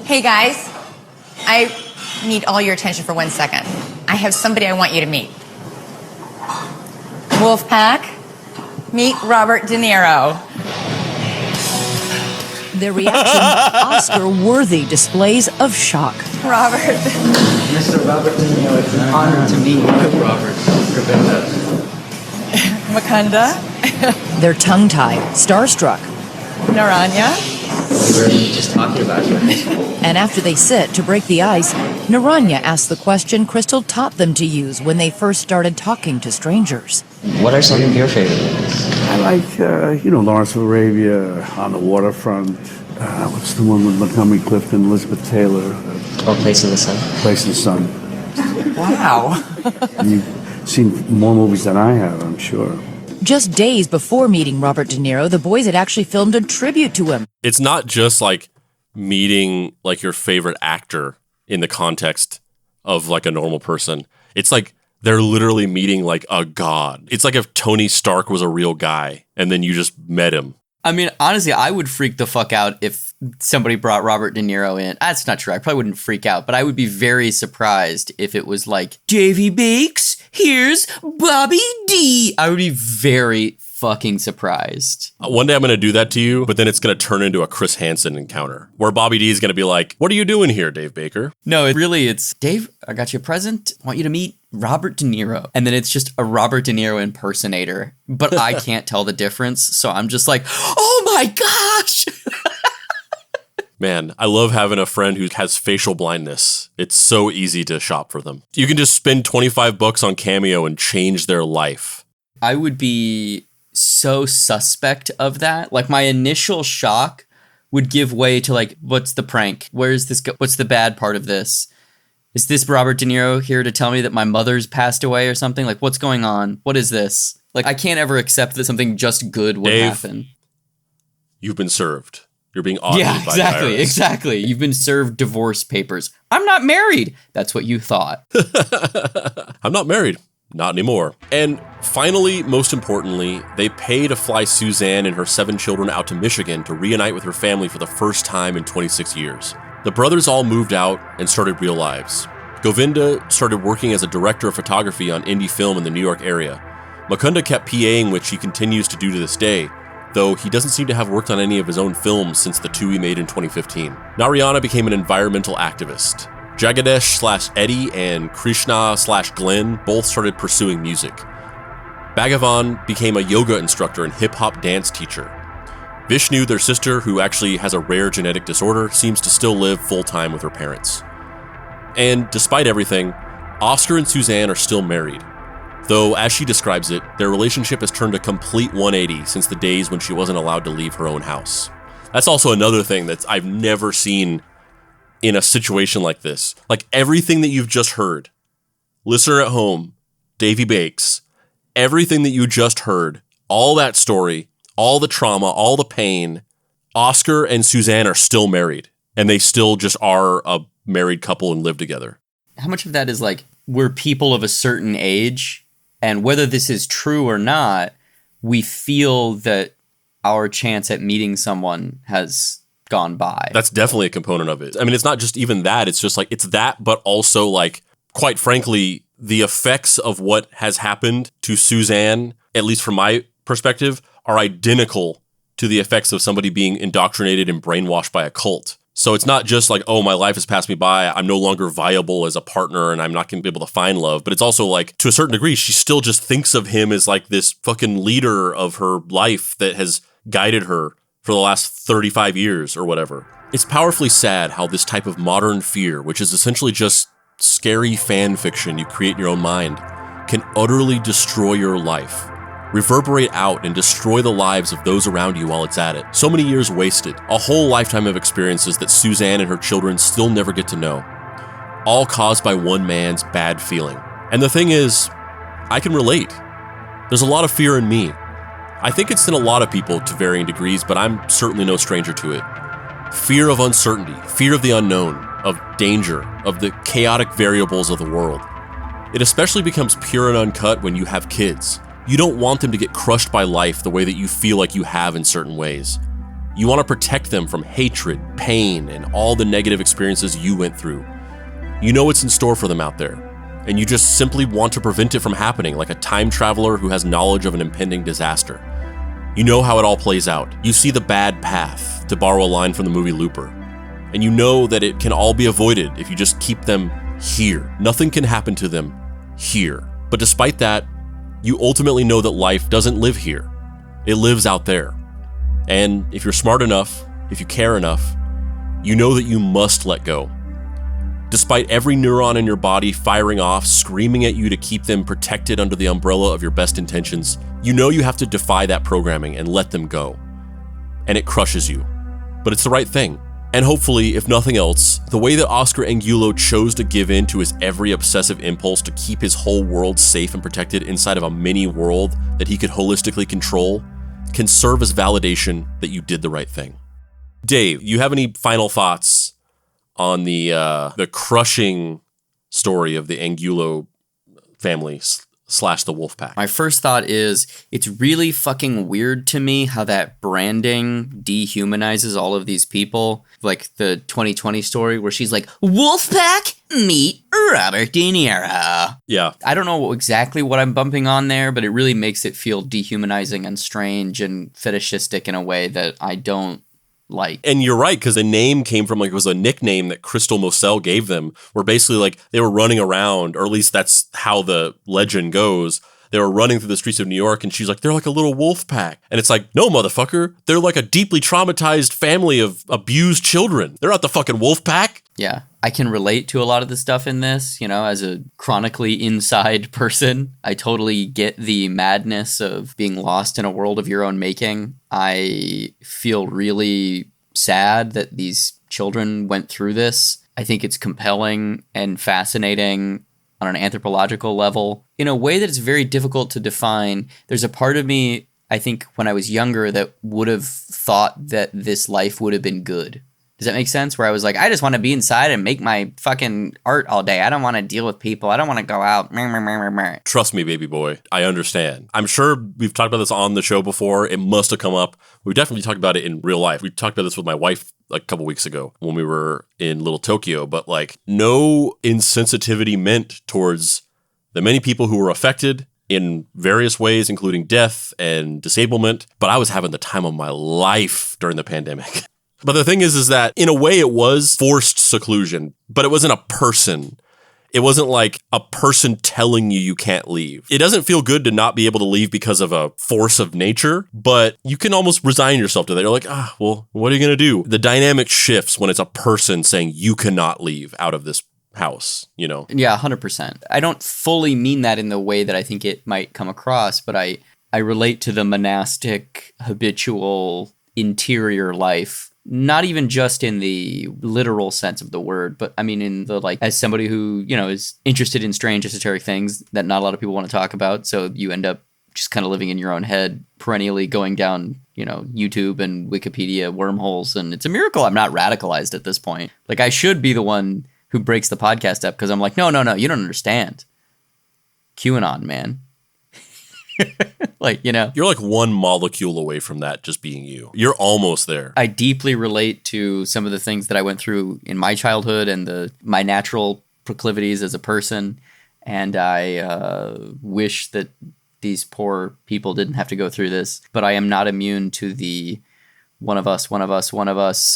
Speaker 20: Hey guys, I need all your attention for 1 second. I have somebody I want you to meet. Wolfpack, meet Robert De Niro.
Speaker 13: Their reaction, Oscar-worthy displays of shock.
Speaker 20: Robert.
Speaker 3: Mr. Robert De Niro, it's an honor to meet you. Robert.
Speaker 20: Mukunda.
Speaker 13: They're tongue-tied, starstruck.
Speaker 20: Naranya.
Speaker 3: We were just talking about you in high school.
Speaker 13: And after they sit to break the ice, Naranya asks the question Crystal taught them to use when they first started talking to strangers.
Speaker 3: What are some of your favorite movies?
Speaker 21: I like, Lawrence of Arabia, On the Waterfront. What's the one with Montgomery Clifton, Elizabeth Taylor?
Speaker 3: Place in the Sun.
Speaker 21: Place in the Sun.
Speaker 20: Wow.
Speaker 21: You've seen more movies than I have, I'm sure.
Speaker 13: Just days before meeting Robert De Niro, the boys had actually filmed a tribute to him.
Speaker 2: It's not just like meeting like your favorite actor in the context of like a normal person. It's like they're literally meeting like a god. It's like if Tony Stark was a real guy and then you just met him.
Speaker 1: I mean, honestly, I would freak the fuck out if somebody brought Robert De Niro in. That's not true. I probably wouldn't freak out, but I would be very surprised if it was like, J.V. Bakes, here's Bobby D. I would be very fucking surprised.
Speaker 2: One day I'm going to do that to you, but then it's going to turn into a Chris Hansen encounter where Bobby D is going to be like, what are you doing here, Dave Baker?
Speaker 1: No, it's Dave, I got you a present. I want you to meet Robert De Niro. And then it's just a Robert De Niro impersonator, but I can't tell the difference. So I'm just like, oh my gosh.
Speaker 2: Man, I love having a friend who has facial blindness. It's so easy to shop for them. You can just spend $25 on Cameo and change their life.
Speaker 1: I would be so suspect of that. Like my initial shock would give way to like, what's the prank? Where's this what's the bad part of this? Is this Robert De Niro here to tell me that my mother's passed away or something? Like, what's going on? What is this? Like, I can't ever accept that something just good would happen.
Speaker 2: You've been served. You're being audited by IRS.
Speaker 1: Exactly. You've been served divorce papers. I'm not married. That's what you thought.
Speaker 2: I'm not married. Not anymore. And finally, most importantly, they pay to fly Suzanne and her 7 children out to Michigan to reunite with her family for the first time in 26 years. The brothers all moved out and started real lives. Govinda started working as a director of photography on indie film in the New York area. Mukunda kept PAing, which he continues to do to this day, though he doesn't seem to have worked on any of his own films since the 2 he made in 2015. Narayana became an environmental activist. Jagadesh/Eddie and Krishna/Glenn both started pursuing music. Bhagavan became a yoga instructor and hip-hop dance teacher. Vishnu, their sister, who actually has a rare genetic disorder, seems to still live full-time with her parents. And despite everything, Oscar and Suzanne are still married. Though, as she describes it, their relationship has turned a complete 180 since the days when she wasn't allowed to leave her own house. That's also another thing that I've never seen in a situation like this. Like everything that you've just heard, listener at home, Davey Bakes, everything that you just heard, all that story, all the trauma, all the pain, Oscar and Suzanne are still married, and they still just are a married couple and live together.
Speaker 1: How much of that is like, we're people of a certain age, and whether this is true or not, we feel that our chance at meeting someone has gone by.
Speaker 2: That's definitely a component of it. I mean, it's not just even that, it's just like, it's that, but also like, quite frankly, the effects of what has happened to Suzanne, at least from my perspective, are identical to the effects of somebody being indoctrinated and brainwashed by a cult. So it's not just like, oh, my life has passed me by, I'm no longer viable as a partner and I'm not going to be able to find love. But it's also like, to a certain degree, she still just thinks of him as like this fucking leader of her life that has guided her for the last 35 years or whatever. It's powerfully sad how this type of modern fear, which is essentially just scary fan fiction you create in your own mind, can utterly destroy your life, reverberate out and destroy the lives of those around you while it's at it. So many years wasted, a whole lifetime of experiences that Suzanne and her children still never get to know, all caused by one man's bad feeling. And the thing is, I can relate. There's a lot of fear in me. I think it's in a lot of people to varying degrees, but I'm certainly no stranger to it. Fear of uncertainty, fear of the unknown, of danger, of the chaotic variables of the world. It especially becomes pure and uncut when you have kids. You don't want them to get crushed by life the way that you feel like you have in certain ways. You want to protect them from hatred, pain, and all the negative experiences you went through. You know what's in store for them out there, and you just simply want to prevent it from happening like a time traveler who has knowledge of an impending disaster. You know how it all plays out. You see the bad path, to borrow a line from the movie Looper. And you know that it can all be avoided if you just keep them here. Nothing can happen to them here. But despite that, you ultimately know that life doesn't live here. It lives out there. And if you're smart enough, if you care enough, you know that you must let go. Despite every neuron in your body firing off, screaming at you to keep them protected under the umbrella of your best intentions, you know you have to defy that programming and let them go. And it crushes you. But it's the right thing. And hopefully, if nothing else, the way that Oscar Angulo chose to give in to his every obsessive impulse to keep his whole world safe and protected inside of a mini world that he could holistically control can serve as validation that you did the right thing. Dave, you have any final thoughts on the crushing story of the Angulo family / the Wolfpack?
Speaker 1: My first thought is, it's really fucking weird to me how that branding dehumanizes all of these people. Like the 2020 story where she's like, Wolfpack, meet Robert De Niro.
Speaker 2: Yeah.
Speaker 1: I don't know exactly what I'm bumping on there, but it really makes it feel dehumanizing and strange and fetishistic in a way that I don't like.
Speaker 2: And you're right, because the name came from, like, it was a nickname that Crystal Moselle gave them, where basically, like, they were running around, or at least that's how the legend goes. They were running through the streets of New York, and she's like, they're like a little wolf pack. And it's like, no, motherfucker. They're like a deeply traumatized family of abused children. They're not the fucking wolf pack.
Speaker 1: Yeah. I can relate to a lot of the stuff in this, you know, as a chronically inside person. I totally get the madness of being lost in a world of your own making. I feel really sad that these children went through this. I think it's compelling and fascinating on an anthropological level in a way that it's very difficult to define. There's a part of me, I think, when I was younger that would have thought that this life would have been good. Does that make sense? Where I was like, I just want to be inside and make my fucking art all day. I don't want to deal with people. I don't want to go out.
Speaker 2: Trust me, baby boy. I understand. I'm sure we've talked about this on the show before. It must have come up. We definitely talked about it in real life. We talked about this with my wife like a couple weeks ago when we were in Little Tokyo. But like, no insensitivity meant towards the many people who were affected in various ways, including death and disablement. But I was having the time of my life during the pandemic. But the thing is that in a way it was forced seclusion, but it wasn't a person. It wasn't like a person telling you can't leave. It doesn't feel good to not be able to leave because of a force of nature, but you can almost resign yourself to that. You're like, well, what are you going to do? The dynamic shifts when it's a person saying you cannot leave out of this house, you know?
Speaker 1: Yeah, 100%. I don't fully mean that in the way that I think it might come across, but I relate to the monastic, habitual, interior life. Not even just in the literal sense of the word, but I mean in the like, as somebody who, you know, is interested in strange esoteric things that not a lot of people want to talk about. So you end up just kind of living in your own head, perennially going down, you know, YouTube and Wikipedia wormholes. And it's a miracle I'm not radicalized at this point. Like I should be the one who breaks the podcast up because I'm like, no, you don't understand. QAnon, man. Like, you know,
Speaker 2: you're like one molecule away from that just being you. You're almost there.
Speaker 1: I deeply relate to some of the things that I went through in my childhood and my natural proclivities as a person. And I wish that these poor people didn't have to go through this. But I am not immune to the one of us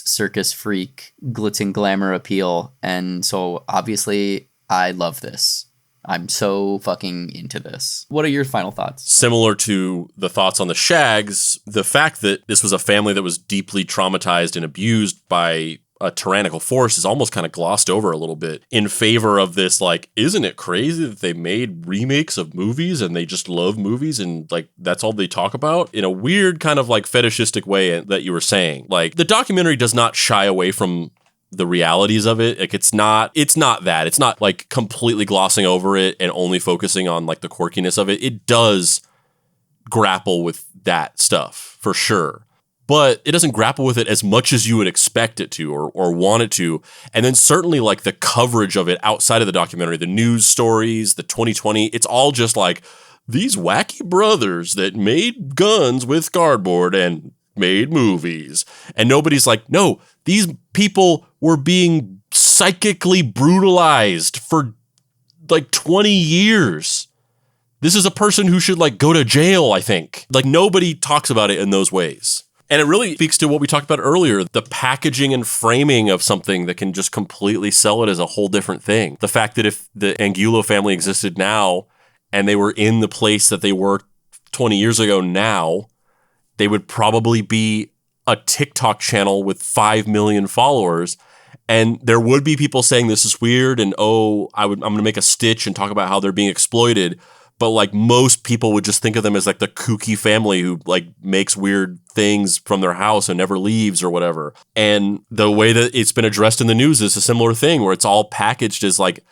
Speaker 1: circus freak glitz and glamour appeal. And so obviously I love this. I'm so fucking into this. What are your final thoughts?
Speaker 2: Similar to the thoughts on the Shags, the fact that this was a family that was deeply traumatized and abused by a tyrannical force is almost kind of glossed over a little bit in favor of this, like, isn't it crazy that they made remakes of movies and they just love movies and like that's all they talk about in a weird kind of like fetishistic way that you were saying. Like the documentary does not shy away from the realities of it. Like it's not that. It's not like completely glossing over it and only focusing on like the quirkiness of it. It does grapple with that stuff for sure. But it doesn't grapple with it as much as you would expect it to or want it to. And then certainly like the coverage of it outside of the documentary, the news stories, the 2020, it's all just like these wacky brothers that made guns with cardboard and made movies. And nobody's like, no, these people were being psychically brutalized for like 20 years. This is a person who should like go to jail, I think. Like nobody talks about it in those ways. And it really speaks to what we talked about earlier, the packaging and framing of something that can just completely sell it as a whole different thing. The fact that if the Angulo family existed now and they were in the place that they were 20 years ago now, they would probably be a TikTok channel with 5 million followers. And there would be people saying this is weird and, I'm going to make a stitch and talk about how they're being exploited. But like most people would just think of them as like the kooky family who like makes weird things from their house and never leaves or whatever. And the way that it's been addressed in the news is a similar thing where it's all packaged as like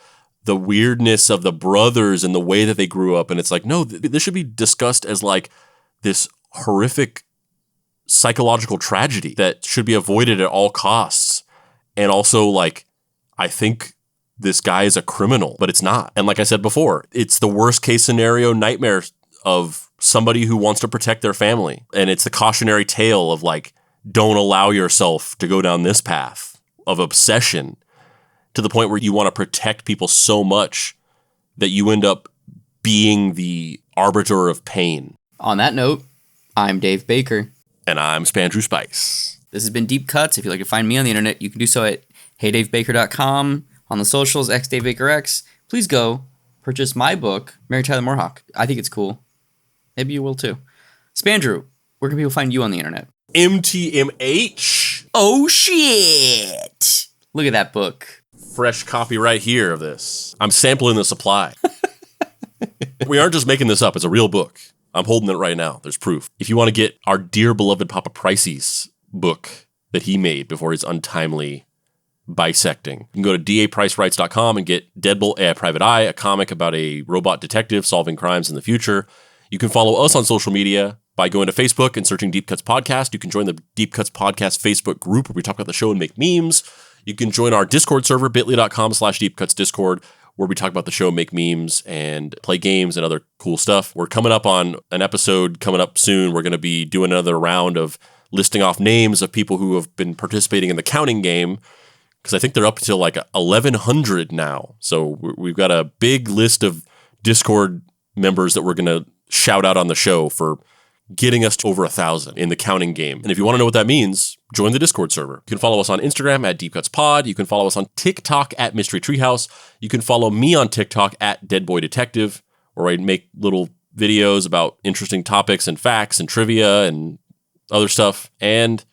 Speaker 2: the weirdness of the brothers and the way that they grew up. And it's like, no, this should be discussed as like this horrific psychological tragedy that should be avoided at all costs. And also like, I think this guy is a criminal, but it's not. And like I said before, it's the worst case scenario nightmare of somebody who wants to protect their family. And it's the cautionary tale of like, don't allow yourself to go down this path of obsession to the point where you want to protect people so much that you end up being the arbiter of pain.
Speaker 1: On that note, I'm Dave Baker.
Speaker 2: And I'm Spandrew Spice.
Speaker 1: This has been Deep Cuts. If you'd like to find me on the internet, you can do so at heydavebaker.com. On the socials, xDaveBakerX. Please go purchase my book, Mary Tyler Moorhawk. I think it's cool. Maybe you will too. Spandrew, where can people find you on the internet?
Speaker 2: MTMH.
Speaker 1: Oh shit! Look at that book.
Speaker 2: Fresh copy right here of this. I'm sampling the supply. We aren't just making this up. It's a real book. I'm holding it right now. There's proof. If you want to get our dear beloved Papa Pricey's book that he made before his untimely bisecting, you can go to dapricewrites.com and get Deadbolt A Private Eye, a comic about a robot detective solving crimes in the future. You can follow us on social media by going to Facebook and searching Deep Cuts Podcast. You can join the Deep Cuts Podcast Facebook group where we talk about the show and make memes. You can join our Discord server, bit.ly.com/deepcutsdiscord, where we talk about the show, make memes, and play games and other cool stuff. We're coming up on an episode coming up soon. We're going to be doing another round of listing off names of people who have been participating in the counting game, because I think they're up to like 1,100 now. So we've got a big list of Discord members that we're going to shout out on the show for getting us to over 1,000 in the counting game. And if you want to know what that means, join the Discord server. You can follow us on Instagram at Deep Cuts Pod. You can follow us on TikTok at Mystery Treehouse. You can follow me on TikTok at Dead Boy Detective, where I make little videos about interesting topics and facts and trivia and other stuff. And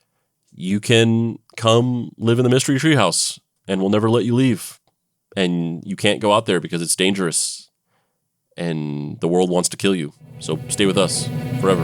Speaker 2: you can come live in the Mystery Treehouse, and we'll never let you leave. And you can't go out there because it's dangerous, and the world wants to kill you. So stay with us forever.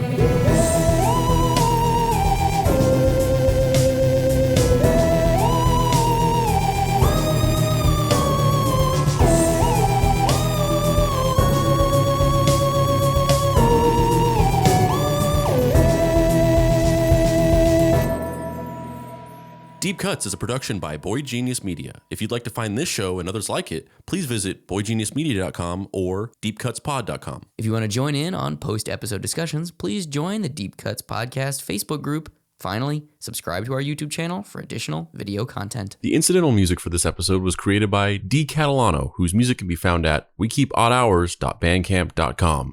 Speaker 2: Deep Cuts is a production by Boy Genius Media. If you'd like to find this show and others like it, please visit boygeniusmedia.com or deepcutspod.com.
Speaker 1: If you want to join in on post-episode discussions, please join the Deep Cuts Podcast Facebook group. Finally, subscribe to our YouTube channel for additional video content.
Speaker 2: The incidental music for this episode was created by D. Catalano, whose music can be found at wekeepoddhours.bandcamp.com.